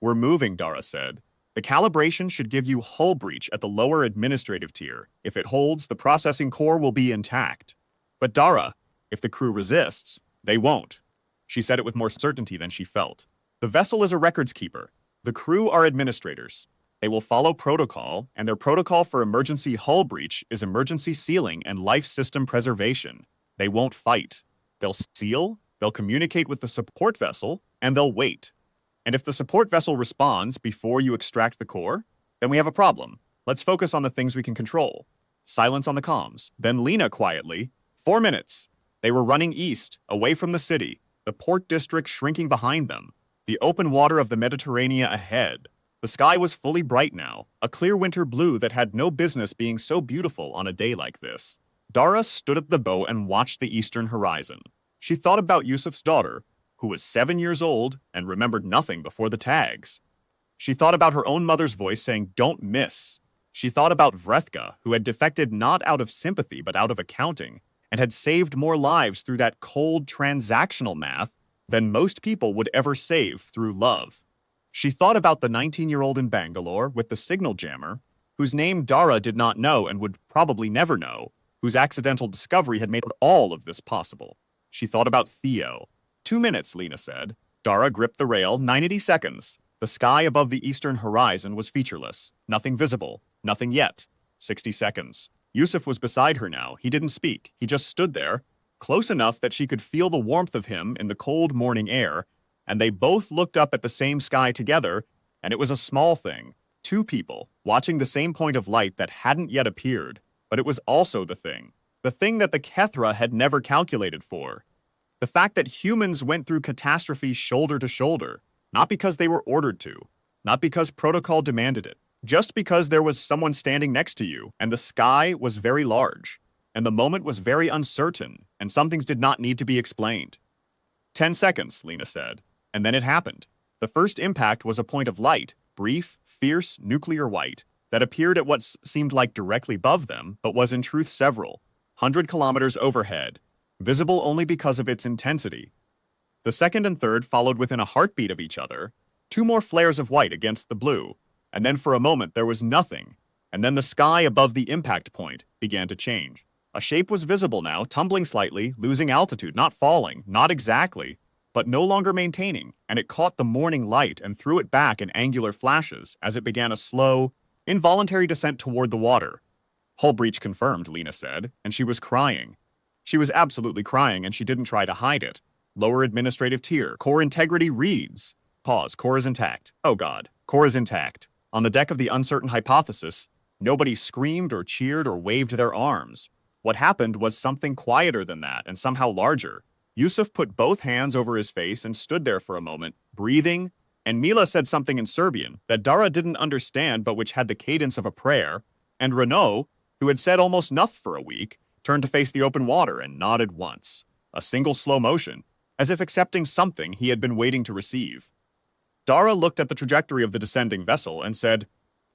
We're moving, Dara said. The calibration should give you hull breach at the lower administrative tier. If it holds, the processing core will be intact. But Dara, if the crew resists, they won't. She said it with more certainty than she felt. The vessel is a records keeper. The crew are administrators. They will follow protocol, and their protocol for emergency hull breach is emergency sealing and life system preservation. They won't fight. They'll seal, they'll communicate with the support vessel, and they'll wait. And if the support vessel responds before you extract the core, then we have a problem. Let's focus on the things we can control. Silence on the comms. Then Lena quietly, 4 minutes. They were running east, away from the city, the port district shrinking behind them, the open water of the Mediterranean ahead. The sky was fully bright now, a clear winter blue that had no business being so beautiful on a day like this. Dara stood at the bow and watched the eastern horizon. She thought about Yusuf's daughter, who was 7 years old and remembered nothing before the tags. She thought about her own mother's voice saying, "Don't miss." She thought about Vrethka, who had defected not out of sympathy but out of accounting, and had saved more lives through that cold transactional math than most people would ever save through love. She thought about the 19-year-old in Bangalore with the signal jammer, whose name Dara did not know and would probably never know, whose accidental discovery had made all of this possible. She thought about Theo. 2 minutes, Lena said. Dara gripped the rail, 90 seconds. The sky above the eastern horizon was featureless. Nothing visible. Nothing yet. 60 seconds. Yusuf was beside her now. He didn't speak. He just stood there, close enough that she could feel the warmth of him in the cold morning air, and they both looked up at the same sky together, and it was a small thing. 2 people, watching the same point of light that hadn't yet appeared, but it was also the thing that the Kethra had never calculated for. The fact that humans went through catastrophe shoulder to shoulder, not because they were ordered to, not because protocol demanded it, just because there was someone standing next to you, and the sky was very large, and the moment was very uncertain, and some things did not need to be explained. 10 seconds, Lena said, and then it happened. The first impact was a point of light, brief, fierce, nuclear white, that appeared at what seemed like directly above them, but was in truth several 100 kilometers overhead, visible only because of its intensity. The second and third followed within a heartbeat of each other, 2 more flares of white against the blue, and then for a moment there was nothing, and then the sky above the impact point began to change. A shape was visible now, tumbling slightly, losing altitude, not falling, not exactly, but no longer maintaining, and it caught the morning light and threw it back in angular flashes as it began a slow, involuntary descent toward the water. Hull breach confirmed, Lena said, and she was crying. She was absolutely crying, and she didn't try to hide it. Lower administrative tier. Core integrity reads. Pause. Core is intact. Oh God. Core is intact. On the deck of the Uncertain Hypothesis, nobody screamed or cheered or waved their arms. What happened was something quieter than that and somehow larger. Yusuf put both hands over his face and stood there for a moment, breathing, And Mila said something in Serbian that Dara didn't understand but which had the cadence of a prayer, and Renault, who had said almost nothing for a week, turned to face the open water and nodded once, a single slow motion, as if accepting something he had been waiting to receive. Dara looked at the trajectory of the descending vessel and said,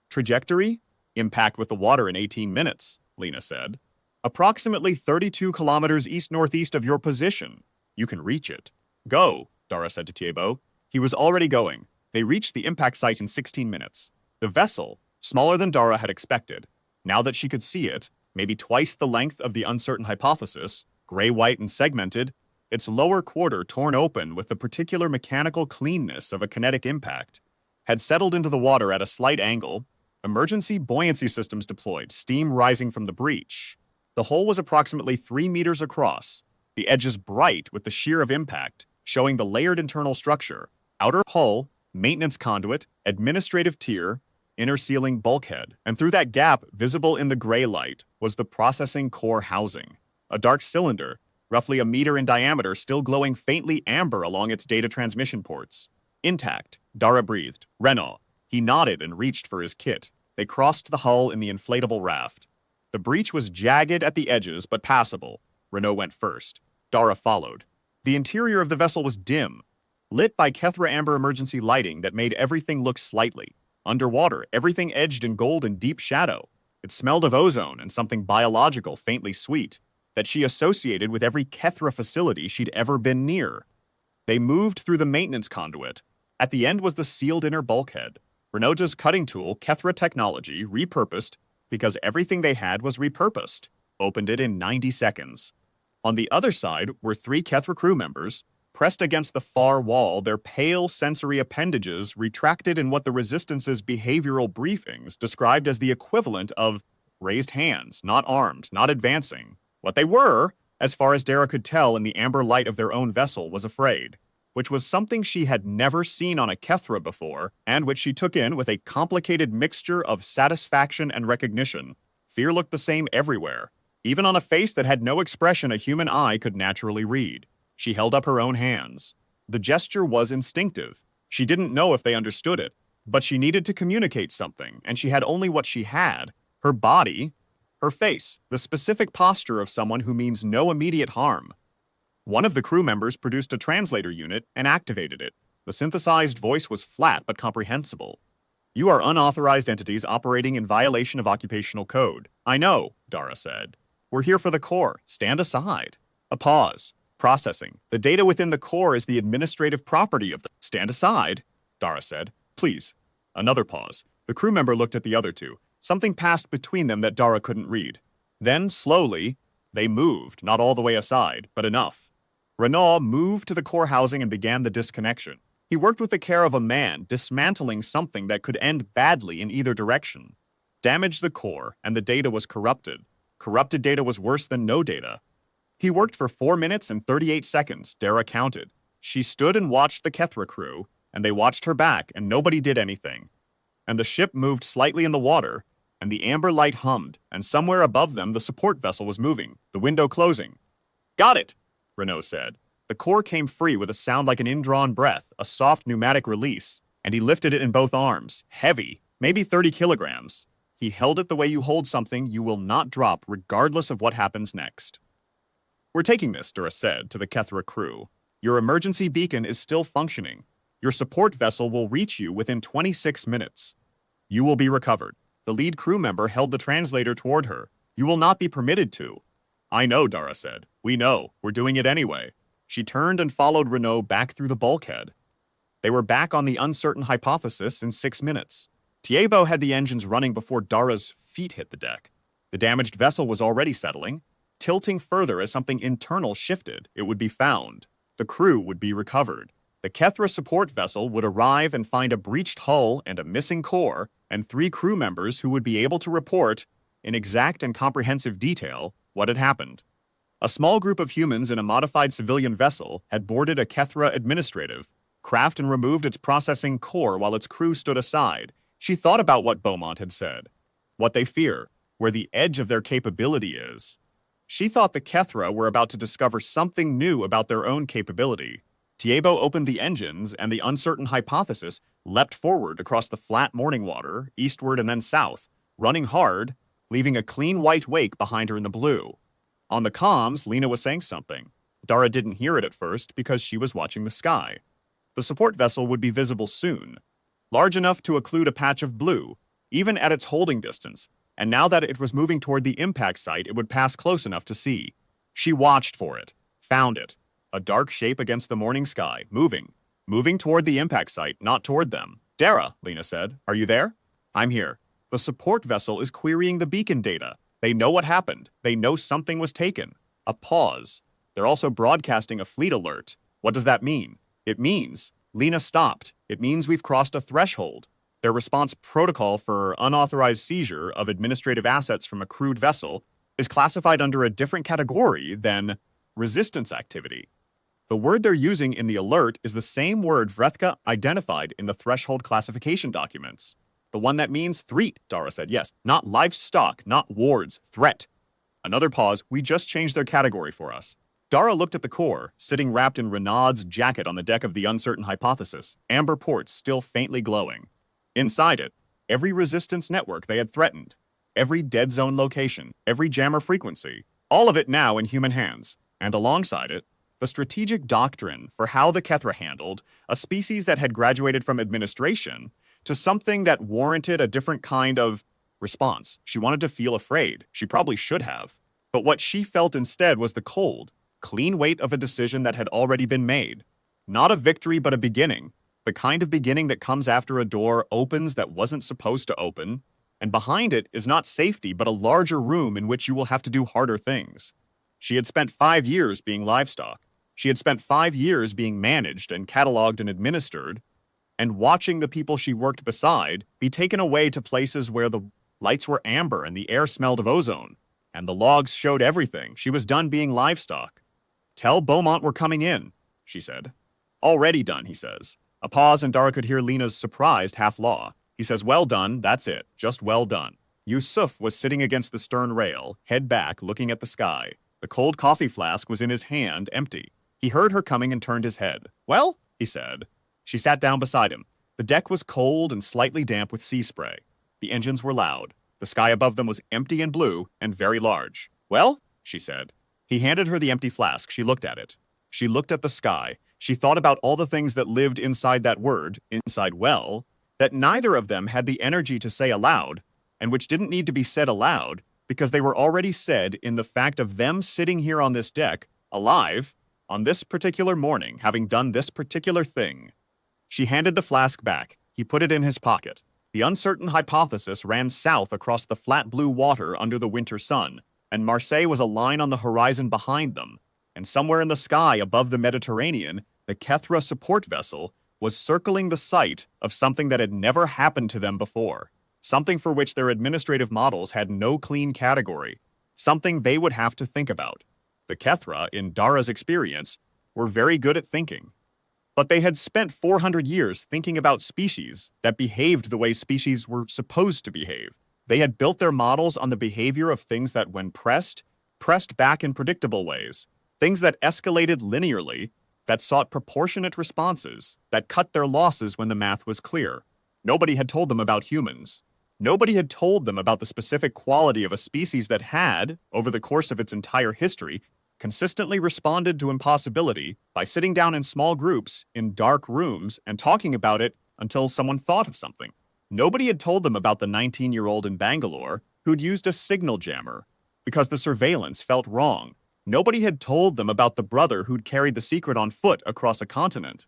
"Trajectory? Impact with the water in 18 minutes, Lena said. Approximately 32 kilometers east-northeast of your position. You can reach it. Go, Dara said to Thibaut. He was already going. They reached the impact site in 16 minutes. The vessel, smaller than Dara had expected, now that she could see it, maybe twice the length of the uncertain hypothesis, gray-white and segmented, its lower quarter torn open with the particular mechanical cleanness of a kinetic impact, had settled into the water at a slight angle, emergency buoyancy systems deployed, steam rising from the breach. The hole was approximately 3 meters across, the edges bright with the shear of impact, showing the layered internal structure, outer hull, maintenance conduit, administrative tier, inner ceiling bulkhead, and through that gap, visible in the gray light, was the processing core housing, a dark cylinder, roughly a meter in diameter, still glowing faintly amber along its data transmission ports. Intact, Dara breathed. Renault. He nodded and reached for his kit. They crossed the hull in the inflatable raft. The breach was jagged at the edges but passable. Renault went first. Dara followed. The interior of the vessel was dim, lit by Kethra amber emergency lighting that made everything look slightly. Underwater, everything edged in gold and deep shadow. It smelled of ozone and something biological faintly sweet that she associated with every Kethra facility she'd ever been near. They moved through the maintenance conduit. At the end was the sealed inner bulkhead. Renault's cutting tool, Kethra technology, repurposed because everything they had was repurposed, opened it in 90 seconds. On the other side were 3 Kethra crew members, pressed against the far wall, their pale sensory appendages retracted in what the Resistance's behavioral briefings described as the equivalent of raised hands, not armed, not advancing. What they were, as far as Dara could tell in the amber light of their own vessel, was afraid, which was something she had never seen on a Kethra before, and which she took in with a complicated mixture of satisfaction and recognition. Fear looked the same everywhere, even on a face that had no expression a human eye could naturally read. She held up her own hands. The gesture was instinctive. She didn't know if they understood it, but she needed to communicate something, and she had only what she had, her body, her face, the specific posture of someone who means no immediate harm. One of the crew members produced a translator unit and activated it. The synthesized voice was flat but comprehensible. "You are unauthorized entities operating in violation of occupational code." "I know," Dara said. "We're here for the core. Stand aside." A pause. Processing. "The data within the core is the administrative property of the—" "Stand aside," Dara said. "Please." Another pause. The crew member looked at the other two. Something passed between them that Dara couldn't read. Then, slowly, they moved, not all the way aside, but enough. Renault moved to the core housing and began the disconnection. He worked with the care of a man, dismantling something that could end badly in either direction. Damaged the core, and the data was corrupted. Corrupted data was worse than no data. He worked for 4 minutes and 38 seconds, Dara counted. She stood and watched the Kethra crew, and they watched her back, and nobody did anything. And the ship moved slightly in the water, and the amber light hummed, and somewhere above them the support vessel was moving, the window closing. "Got it," Renault said. The core came free with a sound like an indrawn breath, a soft pneumatic release, and he lifted it in both arms, heavy, maybe 30 kilograms. He held it the way you hold something you will not drop regardless of what happens next. "We're taking this," Dara said to the Kethra crew. "Your emergency beacon is still functioning. Your support vessel will reach you within 26 minutes. You will be recovered." The lead crew member held the translator toward her. "You will not be permitted to." "I know," Dara said. "We know. We're doing it anyway." She turned and followed Renault back through the bulkhead. They were back on the uncertain hypothesis in 6 minutes. Thibaut had the engines running before Dara's feet hit the deck. The damaged vessel was already settling, tilting further as something internal shifted. It would be found. The crew would be recovered. The Kethra support vessel would arrive and find a breached hull and a missing core, and 3 crew members who would be able to report, in exact and comprehensive detail, what had happened. A small group of humans in a modified civilian vessel had boarded a Kethra administrative, craft and removed its processing core while its crew stood aside. She thought about what Beaumont had said. What they fear, where the edge of their capability is. She thought the Kethra were about to discover something new about their own capability. Tiebo opened the engines, and the uncertain hypothesis leapt forward across the flat morning water, eastward and then south, running hard, leaving a clean white wake behind her in the blue. On the comms, Lena was saying something. Dara didn't hear it at first because she was watching the sky. The support vessel would be visible soon, large enough to occlude a patch of blue, even at its holding distance, and now that it was moving toward the impact site, it would pass close enough to see. She watched for it, found it. A dark shape against the morning sky, moving toward the impact site, not toward them. Dara, Lena said, are you there? I'm here. The support vessel is querying the beacon data. They know what happened. They know something was taken. A pause. They're also broadcasting a fleet alert. What does that mean? It means Lena stopped. It means we've crossed a threshold. Their response protocol for unauthorized seizure of administrative assets from a crewed vessel is classified under a different category than resistance activity. The word they're using in the alert is the same word Vrethka identified in the threshold classification documents. The one that means threat, Dara said. Yes, not livestock, not wards, threat. Another pause. We just changed their category for us. Dara looked at the core, sitting wrapped in Renaud's jacket on the deck of the uncertain hypothesis, amber ports still faintly glowing. Inside it, every resistance network they had threatened, every dead zone location, every jammer frequency, all of it now in human hands. And alongside it, the strategic doctrine for how the Kethra handled a species that had graduated from administration to something that warranted a different kind of response. She wanted to feel afraid. She probably should have. But what she felt instead was the cold, clean weight of a decision that had already been made. Not a victory, but a beginning. The kind of beginning that comes after a door opens that wasn't supposed to open, and behind it is not safety, but a larger room in which you will have to do harder things. She had spent 5 years being livestock. She had spent 5 years being managed and cataloged and administered, and watching the people she worked beside be taken away to places where the lights were amber and the air smelled of ozone, and the logs showed everything. She was done being livestock. Tell Beaumont we're coming in, she said. Already done, he says. A pause, and Dara could hear Lena's surprised half-law. He says, well done, that's it, just well done. Yusuf was sitting against the stern rail, head back, looking at the sky. The cold coffee flask was in his hand, empty. He heard her coming and turned his head. Well, he said. She sat down beside him. The deck was cold and slightly damp with sea spray. The engines were loud. The sky above them was empty and blue and very large. Well, she said. He handed her the empty flask. She looked at it. She looked at the sky. She thought about all the things that lived inside that word, inside well, that neither of them had the energy to say aloud, and which didn't need to be said aloud, because they were already said in the fact of them sitting here on this deck, alive, on this particular morning, having done this particular thing. She handed the flask back. He put it in his pocket. The uncertain hypothesis ran south across the flat blue water under the winter sun, and Marseille was a line on the horizon behind them, and somewhere in the sky above the Mediterranean, the Kethra support vessel was circling the site of something that had never happened to them before, something for which their administrative models had no clean category, something they would have to think about. The Kethra, in Dara's experience, were very good at thinking. But they had spent 400 years thinking about species that behaved the way species were supposed to behave. They had built their models on the behavior of things that, when pressed back in predictable ways, things that escalated linearly, that sought proportionate responses, that cut their losses when the math was clear. Nobody had told them about humans. Nobody had told them about the specific quality of a species that had, over the course of its entire history, consistently responded to impossibility by sitting down in small groups in dark rooms and talking about it until someone thought of something. Nobody had told them about the 19-year-old in Bangalore who'd used a signal jammer because the surveillance felt wrong. Nobody had told them about the brother who'd carried the secret on foot across a continent.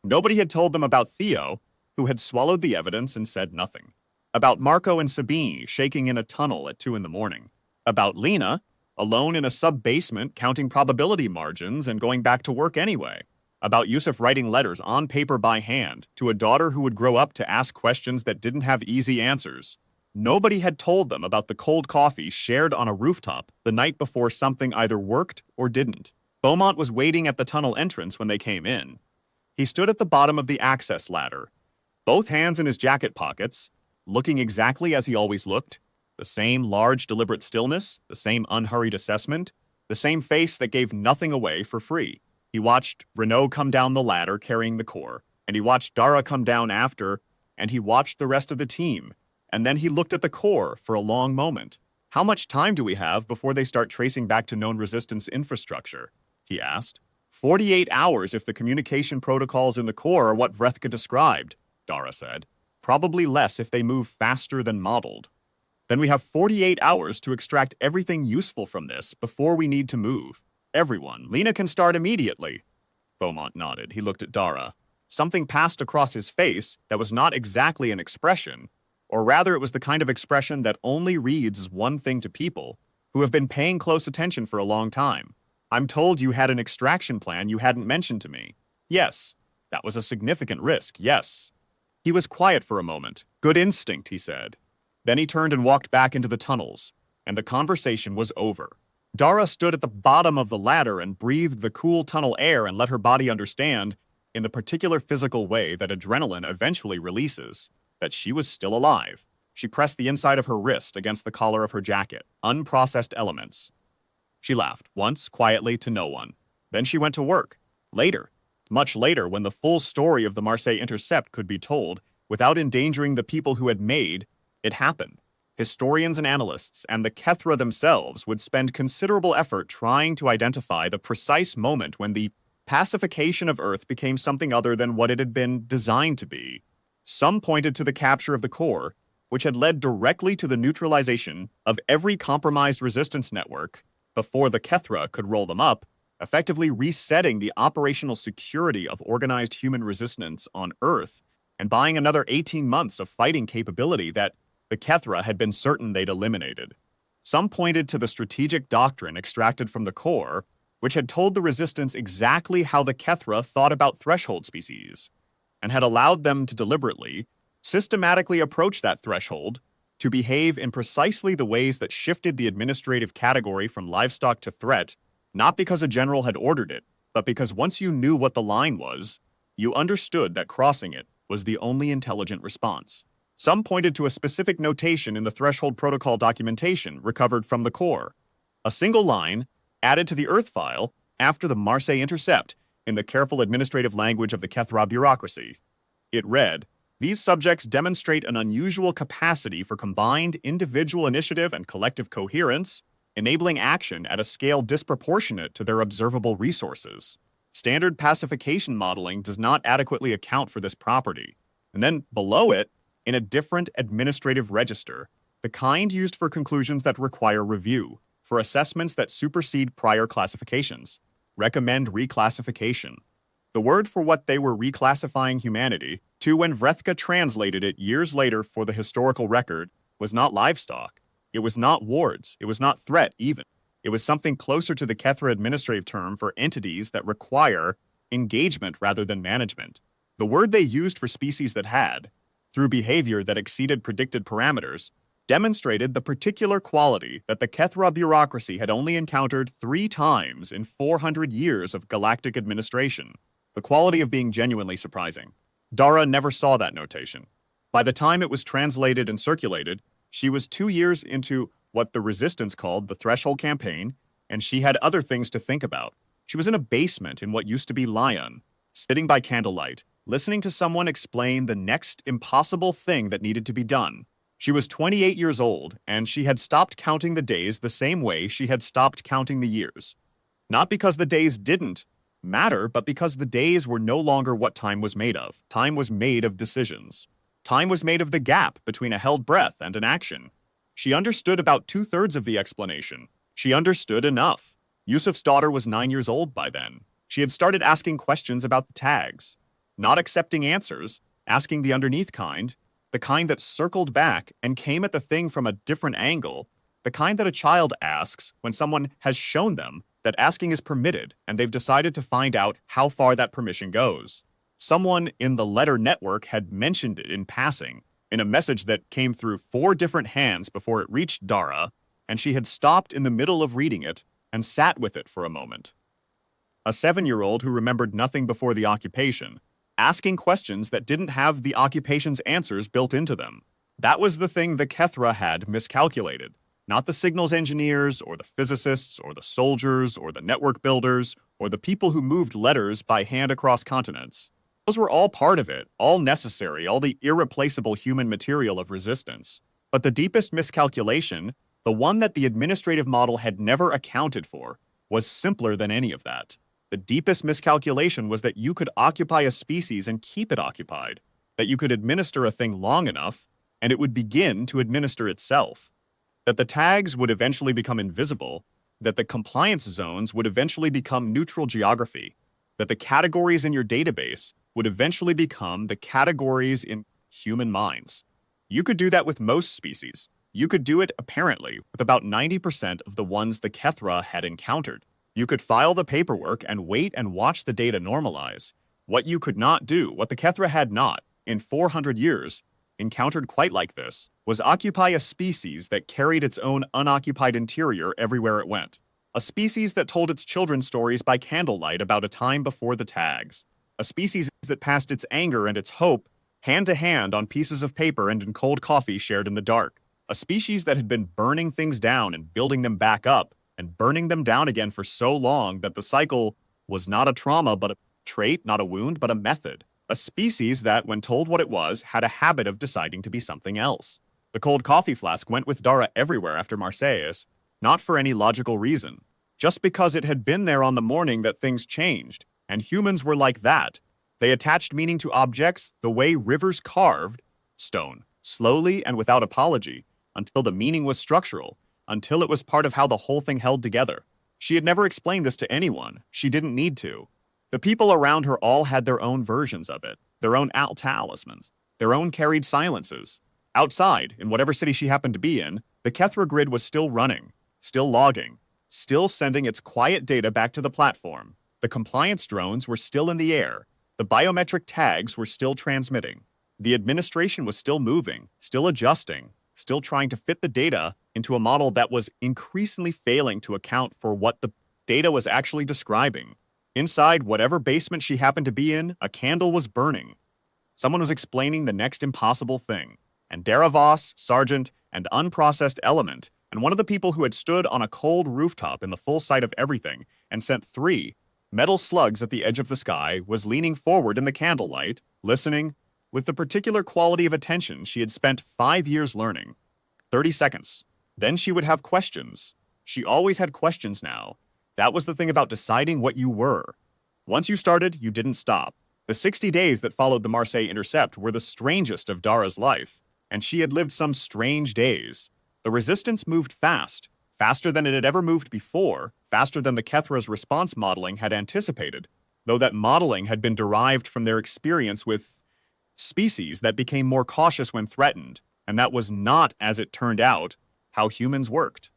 Nobody had told them about Theo, who had swallowed the evidence and said nothing. About Marco and Sabine shaking in a tunnel at 2 a.m. About Lena, alone in a sub-basement counting probability margins and going back to work anyway. About Yusuf writing letters on paper by hand to a daughter who would grow up to ask questions that didn't have easy answers. Nobody had told them about the cold coffee shared on a rooftop the night before something either worked or didn't. Beaumont was waiting at the tunnel entrance when they came in. He stood at the bottom of the access ladder, both hands in his jacket pockets, looking exactly as he always looked. The same large, deliberate stillness, the same unhurried assessment, the same face that gave nothing away for free. He watched Renault come down the ladder carrying the core, and he watched Dara come down after, and he watched the rest of the team. And then he looked at the core for a long moment. How much time do we have before they start tracing back to known resistance infrastructure? He asked. 48 hours if the communication protocols in the core are what Vrethka described, Dara said. Probably less if they move faster than modeled. Then we have 48 hours to extract everything useful from this before we need to move. Everyone. Lena can start immediately. Beaumont nodded. He looked at Dara. Something passed across his face that was not exactly an expression, or rather it was the kind of expression that only reads one thing to people who have been paying close attention for a long time. I'm told you had an extraction plan you hadn't mentioned to me. Yes. That was a significant risk, yes. He was quiet for a moment. Good instinct, he said. Then he turned and walked back into the tunnels, and the conversation was over. Dara stood at the bottom of the ladder and breathed the cool tunnel air and let her body understand, in the particular physical way that adrenaline eventually releases, that she was still alive. She pressed the inside of her wrist against the collar of her jacket. Unprocessed elements. She laughed, once, quietly, to no one. Then she went to work. Later, much later, when the full story of the Marseille intercept could be told, without endangering the people who had made it happen. Historians and analysts and the Kethra themselves would spend considerable effort trying to identify the precise moment when the pacification of Earth became something other than what it had been designed to be. Some pointed to the capture of the core, which had led directly to the neutralization of every compromised resistance network before the Kethra could roll them up, effectively resetting the operational security of organized human resistance on Earth and buying another 18 months of fighting capability that the Kethra had been certain they'd eliminated. Some pointed to the strategic doctrine extracted from the core, which had told the resistance exactly how the Kethra thought about threshold species, and had allowed them to deliberately, systematically approach that threshold to behave in precisely the ways that shifted the administrative category from livestock to threat, not because a general had ordered it, but because once you knew what the line was, you understood that crossing it was the only intelligent response. Some pointed to a specific notation in the threshold protocol documentation recovered from the core. A single line added to the Earth file after the Marseille intercept in the careful administrative language of the Kethra bureaucracy. It read, "These subjects demonstrate an unusual capacity for combined individual initiative and collective coherence, enabling action at a scale disproportionate to their observable resources. Standard pacification modeling does not adequately account for this property." And then below it, in a different administrative register, the kind used for conclusions that require review, for assessments that supersede prior classifications. Recommend reclassification. The word for what they were reclassifying humanity to when Vrethka translated it years later for the historical record was not livestock. It was not wards. It was not threat, even. It was something closer to the Kethra administrative term for entities that require engagement rather than management. The word they used for species that had, through behavior that exceeded predicted parameters, demonstrated the particular quality that the Kethra bureaucracy had only encountered 3 times in 400 years of galactic administration. The quality of being genuinely surprising. Dara never saw that notation. By the time it was translated and circulated, she was 2 years into what the Resistance called the Threshold Campaign, and she had other things to think about. She was in a basement in what used to be Lyon, sitting by candlelight, listening to someone explain the next impossible thing that needed to be done. She was 28 years old, and she had stopped counting the days the same way she had stopped counting the years. Not because the days didn't matter, but because the days were no longer what time was made of. Time was made of decisions. Time was made of the gap between a held breath and an action. She understood about 2/3 of the explanation. She understood enough. Yusuf's daughter was 9 years old by then. She had started asking questions about the tags. Not accepting answers, asking the underneath kind, the kind that circled back and came at the thing from a different angle, the kind that a child asks when someone has shown them that asking is permitted and they've decided to find out how far that permission goes. Someone in the letter network had mentioned it in passing, in a message that came through 4 different hands before it reached Dara, and she had stopped in the middle of reading it and sat with it for a moment. A 7-year-old who remembered nothing before the occupation, asking questions that didn't have the occupation's answers built into them. That was the thing the Kethra had miscalculated. Not the signals engineers, or the physicists, or the soldiers, or the network builders, or the people who moved letters by hand across continents. Those were all part of it, all necessary, all the irreplaceable human material of resistance. But the deepest miscalculation, the one that the administrative model had never accounted for, was simpler than any of that. The deepest miscalculation was that you could occupy a species and keep it occupied, that you could administer a thing long enough, and it would begin to administer itself, that the tags would eventually become invisible, that the compliance zones would eventually become neutral geography, that the categories in your database would eventually become the categories in human minds. You could do that with most species. You could do it, apparently, with about 90% of the ones the Kethra had encountered. You could file the paperwork and wait and watch the data normalize. What you could not do, what the Kethra had not, in 400 years, encountered quite like this, was occupy a species that carried its own unoccupied interior everywhere it went. A species that told its children stories by candlelight about a time before the tags. A species that passed its anger and its hope hand to hand on pieces of paper and in cold coffee shared in the dark. A species that had been burning things down and building them back up and burning them down again for so long that the cycle was not a trauma but a trait, not a wound, but a method. A species that, when told what it was, had a habit of deciding to be something else. The cold coffee flask went with Dara everywhere after Marseilles, not for any logical reason, just because it had been there on the morning that things changed, and humans were like that. They attached meaning to objects the way rivers carved stone, slowly and without apology, until the meaning was structural, until it was part of how the whole thing held together. She had never explained this to anyone. She didn't need to. The people around her all had their own versions of it, their own talismans, their own carried silences. Outside, in whatever city she happened to be in, the Kethra grid was still running, still logging, still sending its quiet data back to the platform. The compliance drones were still in the air. The biometric tags were still transmitting. The administration was still moving, still adjusting, still trying to fit the data into a model that was increasingly failing to account for what the data was actually describing. Inside whatever basement she happened to be in, a candle was burning. Someone was explaining the next impossible thing. And Dara Voss, Sergeant, and unprocessed element, and one of the people who had stood on a cold rooftop in the full sight of everything and sent 3 metal slugs at the edge of the sky, was leaning forward in the candlelight, listening, with the particular quality of attention she had spent 5 years learning. 30 seconds. Then she would have questions. She always had questions now. That was the thing about deciding what you were. Once you started, you didn't stop. The 60 days that followed the Marseille intercept were the strangest of Dara's life, and she had lived some strange days. The resistance moved fast, faster than it had ever moved before, faster than the Kethra's response modeling had anticipated, though that modeling had been derived from their experience with species that became more cautious when threatened, and that was not, as it turned out, how humans worked.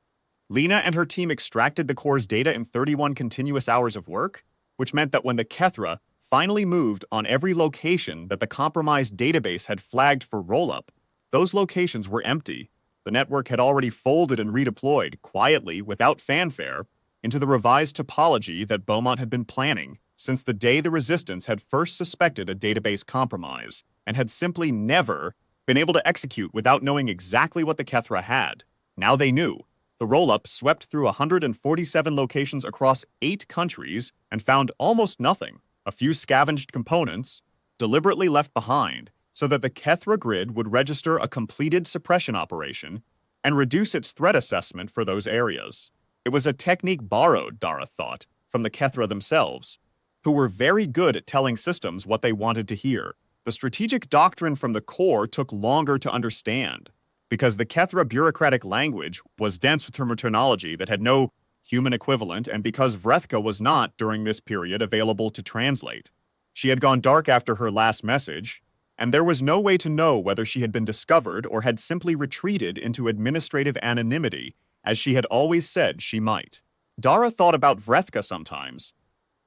Lena and her team extracted the core's data in 31 continuous hours of work, which meant that when the Kethra finally moved on every location that the compromised database had flagged for roll-up, those locations were empty. The network had already folded and redeployed, quietly, without fanfare, into the revised topology that Beaumont had been planning since the day the Resistance had first suspected a database compromise, and had simply never been able to execute without knowing exactly what the Kethra had. Now they knew. The roll-up swept through 147 locations across 8 countries and found almost nothing, a few scavenged components, deliberately left behind, so that the Kethra grid would register a completed suppression operation and reduce its threat assessment for those areas. It was a technique borrowed, Dara thought, from the Kethra themselves, who were very good at telling systems what they wanted to hear. The strategic doctrine from the core took longer to understand, because the Kethra bureaucratic language was dense with terminology that had no human equivalent, and because Vrethka was not, during this period, available to translate. She had gone dark after her last message, and there was no way to know whether she had been discovered or had simply retreated into administrative anonymity, as she had always said she might. Dara thought about Vrethka sometimes,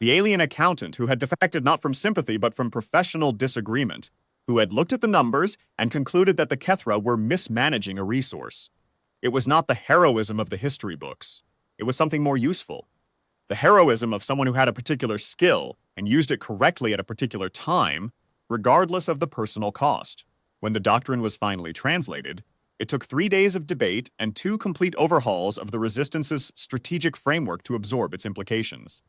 the alien accountant who had defected not from sympathy but from professional disagreement, who had looked at the numbers and concluded that the Kethra were mismanaging a resource. It was not the heroism of the history books. It was something more useful. The heroism of someone who had a particular skill and used it correctly at a particular time, regardless of the personal cost. When the doctrine was finally translated, it took 3 days of debate and 2 complete overhauls of the Resistance's strategic framework to absorb its implications.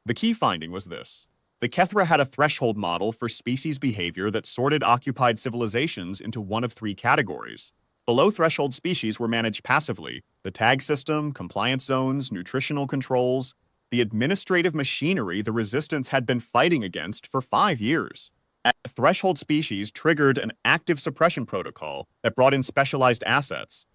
The key finding was this. The Kethra had a threshold model for species behavior that sorted occupied civilizations into one of three categories. Below threshold species were managed passively: the tag system, compliance zones, nutritional controls, the administrative machinery the resistance had been fighting against for 5 years. At threshold species triggered an active suppression protocol that brought in specialized assets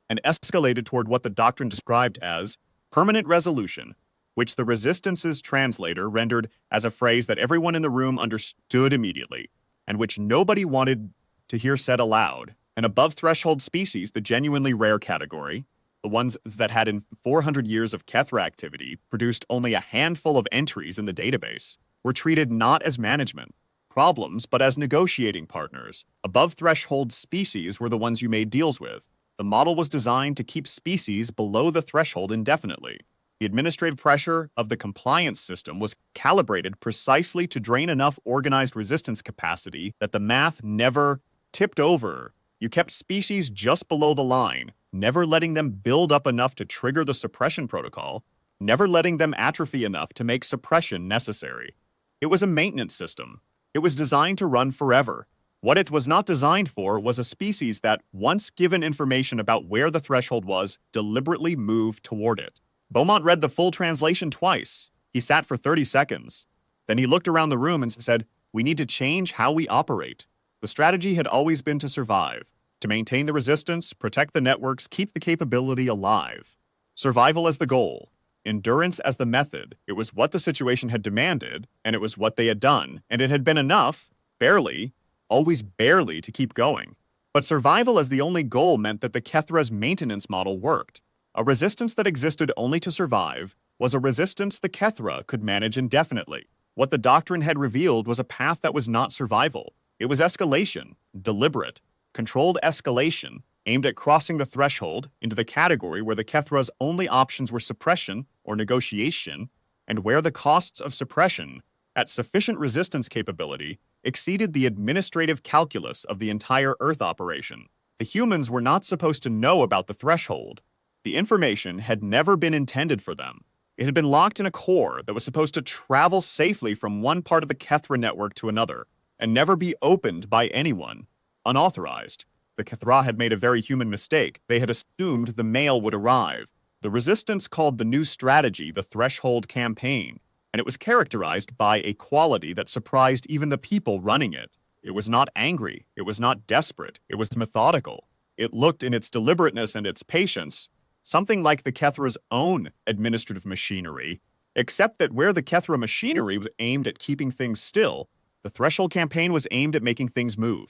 and escalated toward what the doctrine described as permanent resolution, which the Resistance's translator rendered as a phrase that everyone in the room understood immediately, and which nobody wanted to hear said aloud. And above threshold species, the genuinely rare category, the ones that had in 400 years of Kethra activity produced only a handful of entries in the database, were treated not as management problems, but as negotiating partners. Above threshold species were the ones you made deals with. The model was designed to keep species below the threshold indefinitely. The administrative pressure of the compliance system was calibrated precisely to drain enough organized resistance capacity that the math never tipped over. You kept species just below the line, never letting them build up enough to trigger the suppression protocol, never letting them atrophy enough to make suppression necessary. It was a maintenance system. It was designed to run forever. What it was not designed for was a species that, once given information about where the threshold was, deliberately moved toward it. Beaumont read the full translation twice. He sat for 30 seconds. Then he looked around the room and said, "We need to change how we operate." The strategy had always been to survive, to maintain the resistance, protect the networks, keep the capability alive. Survival as the goal, endurance as the method. It was what the situation had demanded, and it was what they had done, and it had been enough, barely, always barely, to keep going. But survival as the only goal meant that the Kethra's maintenance model worked. A resistance that existed only to survive was a resistance the Kethra could manage indefinitely. What the doctrine had revealed was a path that was not survival. It was escalation, deliberate, controlled escalation, aimed at crossing the threshold into the category where the Kethra's only options were suppression or negotiation, and where the costs of suppression, at sufficient resistance capability, exceeded the administrative calculus of the entire Earth operation. The humans were not supposed to know about the threshold. The information had never been intended for them. It had been locked in a core that was supposed to travel safely from one part of the Kethra network to another, and never be opened by anyone, unauthorized. The Kethra had made a very human mistake. They had assumed the mail would arrive. The resistance called the new strategy the Threshold Campaign, and it was characterized by a quality that surprised even the people running it. It was not angry. It was not desperate. It was methodical. It looked, in its deliberateness and its patience, something like the Kethra's own administrative machinery, except that where the Kethra machinery was aimed at keeping things still, the Threshold Campaign was aimed at making things move.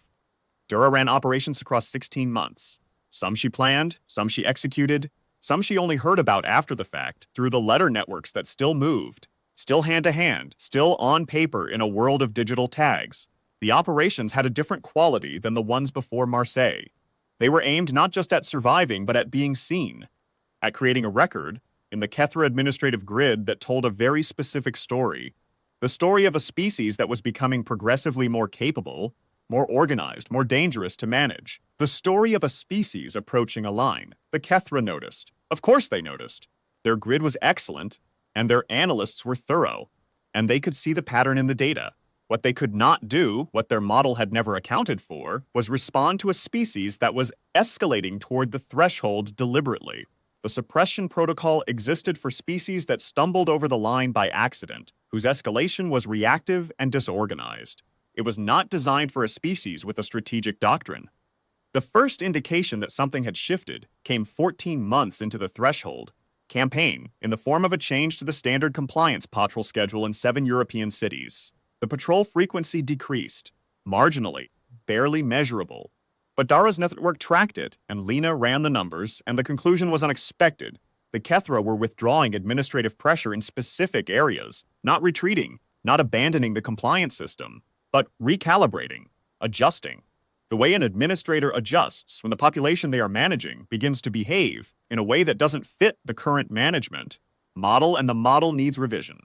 Dura ran operations across 16 months. Some she planned, some she executed, some she only heard about after the fact through the letter networks that still moved, still hand-to-hand, still on paper in a world of digital tags. The operations had a different quality than the ones before Marseille. They were aimed not just at surviving, but at being seen, at creating a record in the Kethra administrative grid that told a very specific story. The story of a species that was becoming progressively more capable, more organized, more dangerous to manage. The story of a species approaching a line. The Kethra noticed. Of course they noticed. Their grid was excellent, and their analysts were thorough, and they could see the pattern in the data. What they could not do, what their model had never accounted for, was respond to a species that was escalating toward the threshold deliberately. The suppression protocol existed for species that stumbled over the line by accident, whose escalation was reactive and disorganized. It was not designed for a species with a strategic doctrine. The first indication that something had shifted came 14 months into the threshold campaign in the form of a change to the standard compliance patrol schedule in 7 European cities. The patrol frequency decreased, marginally, barely measurable. But Dara's network tracked it, and Lena ran the numbers, and the conclusion was unexpected. The Kethra were withdrawing administrative pressure in specific areas, not retreating, not abandoning the compliance system, but recalibrating, adjusting. The way an administrator adjusts when the population they are managing begins to behave in a way that doesn't fit the current management model, and the model needs revision.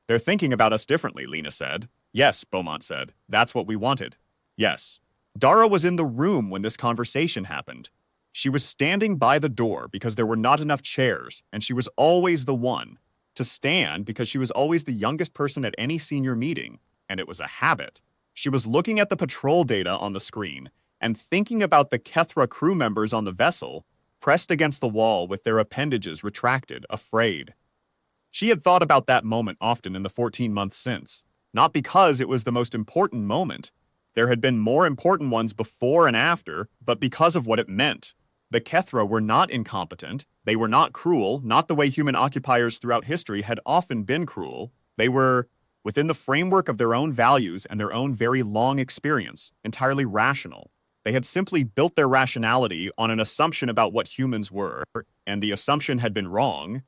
They're thinking about us differently, Lena said. Yes, Beaumont said. That's what we wanted. Yes. Dara was in the room when this conversation happened. She was standing by the door because there were not enough chairs, and she was always the one. to stand because she was always the youngest person at any senior meeting, and it was a habit. She was looking at the patrol data on the screen and thinking about the Kethra crew members on the vessel, pressed against the wall with their appendages retracted, afraid. She had thought about that moment often in the 14 months since, not because it was the most important moment. There had been more important ones before and after, but because of what it meant. The Kethra were not incompetent, they were not cruel, not the way human occupiers throughout history had often been cruel. They were, within the framework of their own values and their own very long experience, entirely rational. They had simply built their rationality on an assumption about what humans were, and the assumption had been wrong,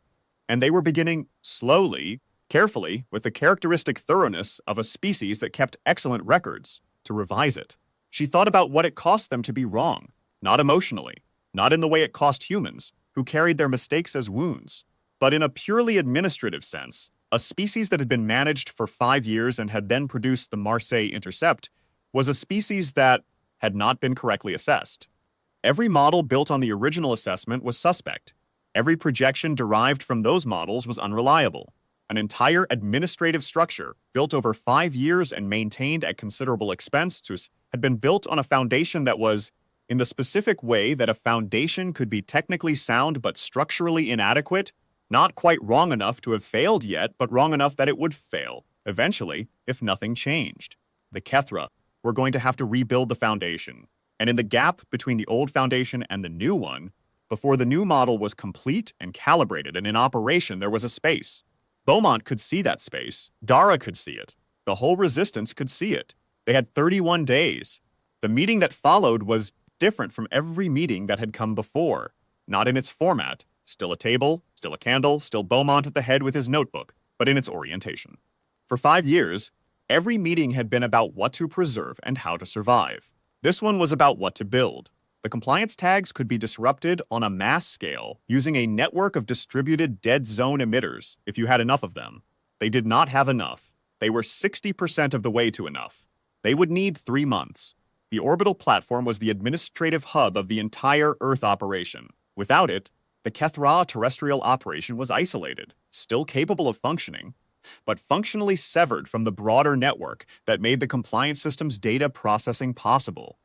and they were beginning slowly, carefully, with the characteristic thoroughness of a species that kept excellent records, to revise it. She thought about what it cost them to be wrong, not emotionally, not in the way it cost humans, who carried their mistakes as wounds, but in a purely administrative sense. A species that had been managed for 5 years and had then produced the Marseille intercept was a species that had not been correctly assessed. Every model built on the original assessment was suspect. Every projection derived from those models was unreliable. An entire administrative structure, built over 5 years and maintained at considerable expense, had been built on a foundation that was, in the specific way that a foundation could be technically sound but structurally inadequate, not quite wrong enough to have failed yet, but wrong enough that it would fail, eventually, if nothing changed. The Kethra were going to have to rebuild the foundation, and in the gap between the old foundation and the new one, before the new model was complete and calibrated and in operation, there was a space. Beaumont could see that space. Dara could see it. The whole resistance could see it. They had 31 days. The meeting that followed was different from every meeting that had come before. Not in its format. Still a table, still a candle, still Beaumont at the head with his notebook, but in its orientation. For 5 years, every meeting had been about what to preserve and how to survive. This one was about what to build. The compliance tags could be disrupted on a mass scale using a network of distributed dead zone emitters if you had enough of them. They did not have enough. They were 60% of the way to enough. They would need 3 months. The orbital platform was the administrative hub of the entire Earth operation. Without it, the Kethra terrestrial operation was isolated, still capable of functioning, but functionally severed from the broader network that made the compliance system's data processing possible.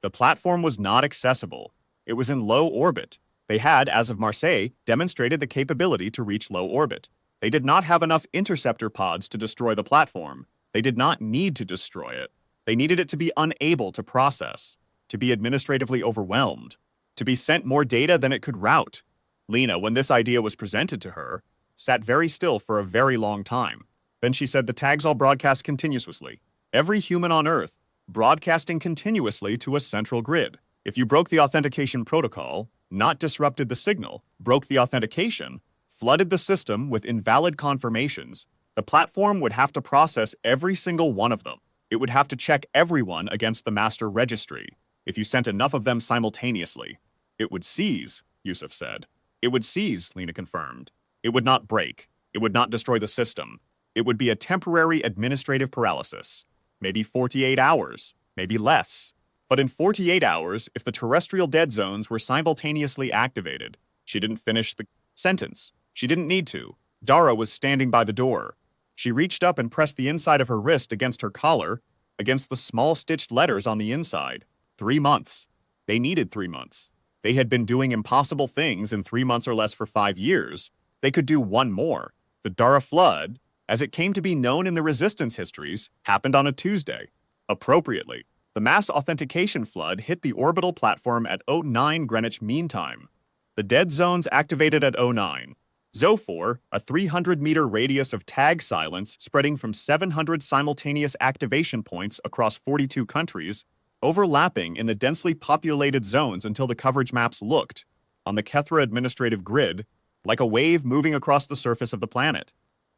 The platform was not accessible. It was in low orbit. They had, as of Marseille, demonstrated the capability to reach low orbit. They did not have enough interceptor pods to destroy the platform. They did not need to destroy it. They needed it to be unable to process, to be administratively overwhelmed, to be sent more data than it could route. Lena, when this idea was presented to her, sat very still for a very long time. Then she said the tags all broadcast continuously. Every human on Earth, broadcasting continuously to a central grid. If you broke the authentication protocol, not disrupted the signal, broke the authentication, flooded the system with invalid confirmations, the platform would have to process every single one of them. It would have to check everyone against the master registry. If you sent enough of them simultaneously, it would seize, Yusuf said. It would seize, Lena confirmed. It would not break. It would not destroy the system. It would be a temporary administrative paralysis. Maybe 48 hours, maybe less. But in 48 hours, if the terrestrial dead zones were simultaneously activated, she didn't finish the sentence. She didn't need to. Dara was standing by the door. She reached up and pressed the inside of her wrist against her collar, against the small stitched letters on the inside. 3 months. They needed 3 months. They had been doing impossible things in 3 months or less for 5 years. They could do one more. The Dara Flood, as it came to be known in the resistance histories, happened on a Tuesday. Appropriately, the mass authentication flood hit the orbital platform at 09 Greenwich Mean Time. The dead zones activated at 09. Zophor, a 300-meter radius of tag silence spreading from 700 simultaneous activation points across 42 countries, overlapping in the densely populated zones until the coverage maps looked, on the Kethra administrative grid, like a wave moving across the surface of the planet.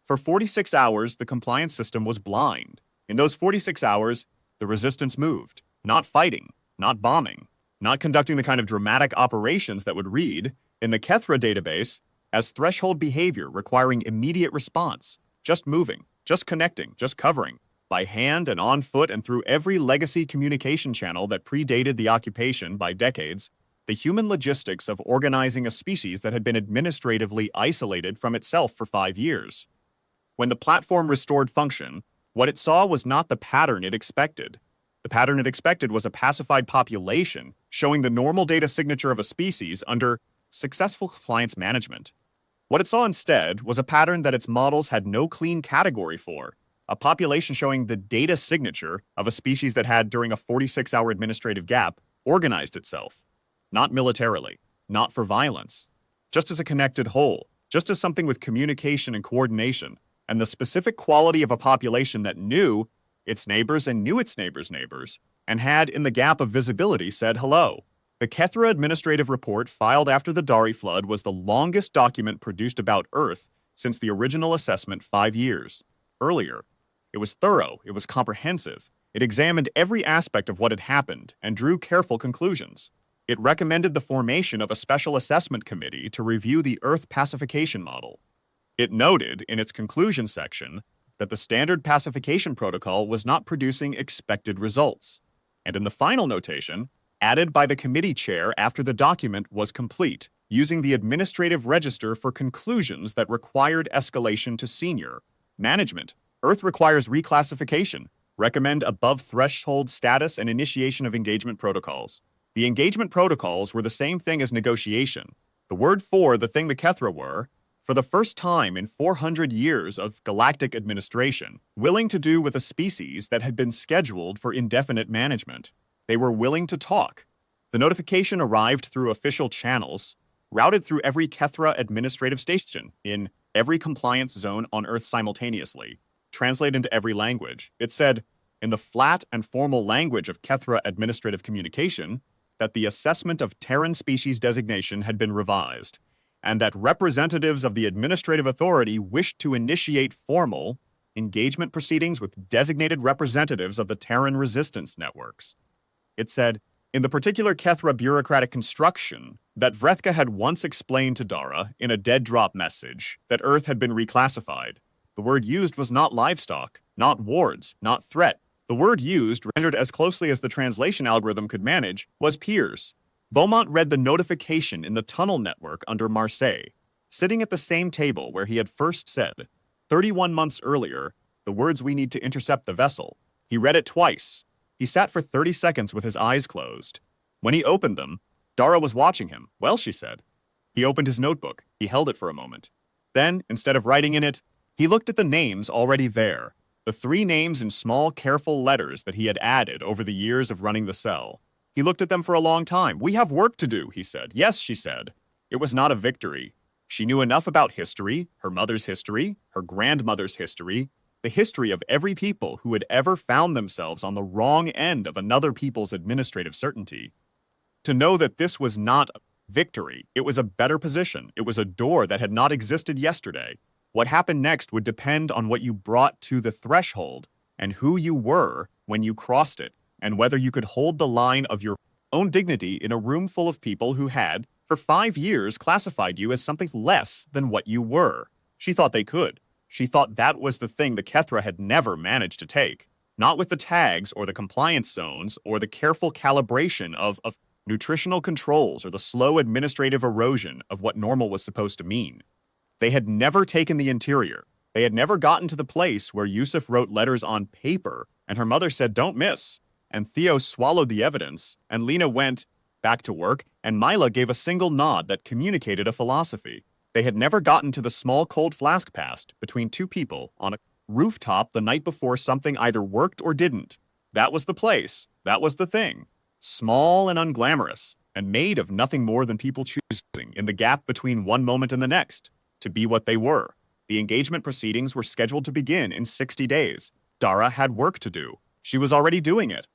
For 46 hours, the compliance system was blind. In those 46 hours, the resistance moved, not fighting, not bombing, not conducting the kind of dramatic operations that would read, in the Kethra database, as threshold behavior requiring immediate response, just moving, just connecting, just covering, by hand and on foot and through every legacy communication channel that predated the occupation by decades, the human logistics of organizing a species that had been administratively isolated from itself for 5 years. When the platform restored function, what it saw was not the pattern it expected. The pattern it expected was a pacified population showing the normal data signature of a species under successful compliance management. What it saw instead was a pattern that its models had no clean category for, a population showing the data signature of a species that had, during a 46-hour administrative gap, organized itself. Not militarily, not for violence, just as a connected whole, just as something with communication and coordination, and the specific quality of a population that knew its neighbors and knew its neighbors' neighbors, and had, in the gap of visibility, said hello. The Kethra Administrative Report filed after the Dari flood was the longest document produced about Earth since the original assessment 5 years earlier. It was thorough, it was comprehensive, it examined every aspect of what had happened and drew careful conclusions. It recommended the formation of a special assessment committee to review the Earth pacification model. It noted, in its conclusion section, that the standard pacification protocol was not producing expected results. And in the final notation, added by the committee chair after the document was complete, using the administrative register for conclusions that required escalation to senior management. Earth requires reclassification. Recommend above threshold status and initiation of engagement protocols. The engagement protocols were the same thing as negotiation. The word for the thing the Kethra were, for the first time in 400 years of galactic administration, willing to do with a species that had been scheduled for indefinite management. They were willing to talk. The notification arrived through official channels, routed through every Kethra administrative station, in every compliance zone on Earth simultaneously, translated into every language. It said, in the flat and formal language of Kethra administrative communication, that the assessment of Terran species designation had been revised, and that representatives of the administrative authority wished to initiate formal engagement proceedings with designated representatives of the Terran resistance networks. It said, in the particular Kethra bureaucratic construction that Vrethka had once explained to Dara in a dead drop message that Earth had been reclassified, the word used was not livestock, not wards, not threat. The word used, rendered as closely as the translation algorithm could manage, was peers. Beaumont read the notification in the tunnel network under Marseille, sitting at the same table where he had first said, 31 months earlier, the words we need to intercept the vessel. He read it twice. He sat for 30 seconds with his eyes closed. When he opened them, Dara was watching him. Well, she said. He opened his notebook. He held it for a moment. Then, instead of writing in it, he looked at the names already there, the 3 names in small, careful letters that he had added over the years of running the cell. He looked at them for a long time. We have work to do, he said. Yes, she said. It was not a victory. She knew enough about history, her mother's history, her grandmother's history, the history of every people who had ever found themselves on the wrong end of another people's administrative certainty, to know that this was not a victory. It was a better position. It was a door that had not existed yesterday. What happened next would depend on what you brought to the threshold and who you were when you crossed it, and whether you could hold the line of your own dignity in a room full of people who had, for 5 years, classified you as something less than what you were. She thought they could. She thought that was the thing the Kethra had never managed to take. Not with the tags or the compliance zones or the careful calibration of nutritional controls or the slow administrative erosion of what normal was supposed to mean. They had never taken the interior. They had never gotten to the place where Yusuf wrote letters on paper and her mother said, don't miss. And Theo swallowed the evidence, and Lena went back to work, and Mila gave a single nod that communicated a philosophy. They had never gotten to the small cold flask past between 2 people on a rooftop the night before something either worked or didn't. That was the place. That was the thing. Small and unglamorous, and made of nothing more than people choosing, in the gap between one moment and the next, to be what they were. The engagement proceedings were scheduled to begin in 60 days. Dara had work to do. She was already doing it.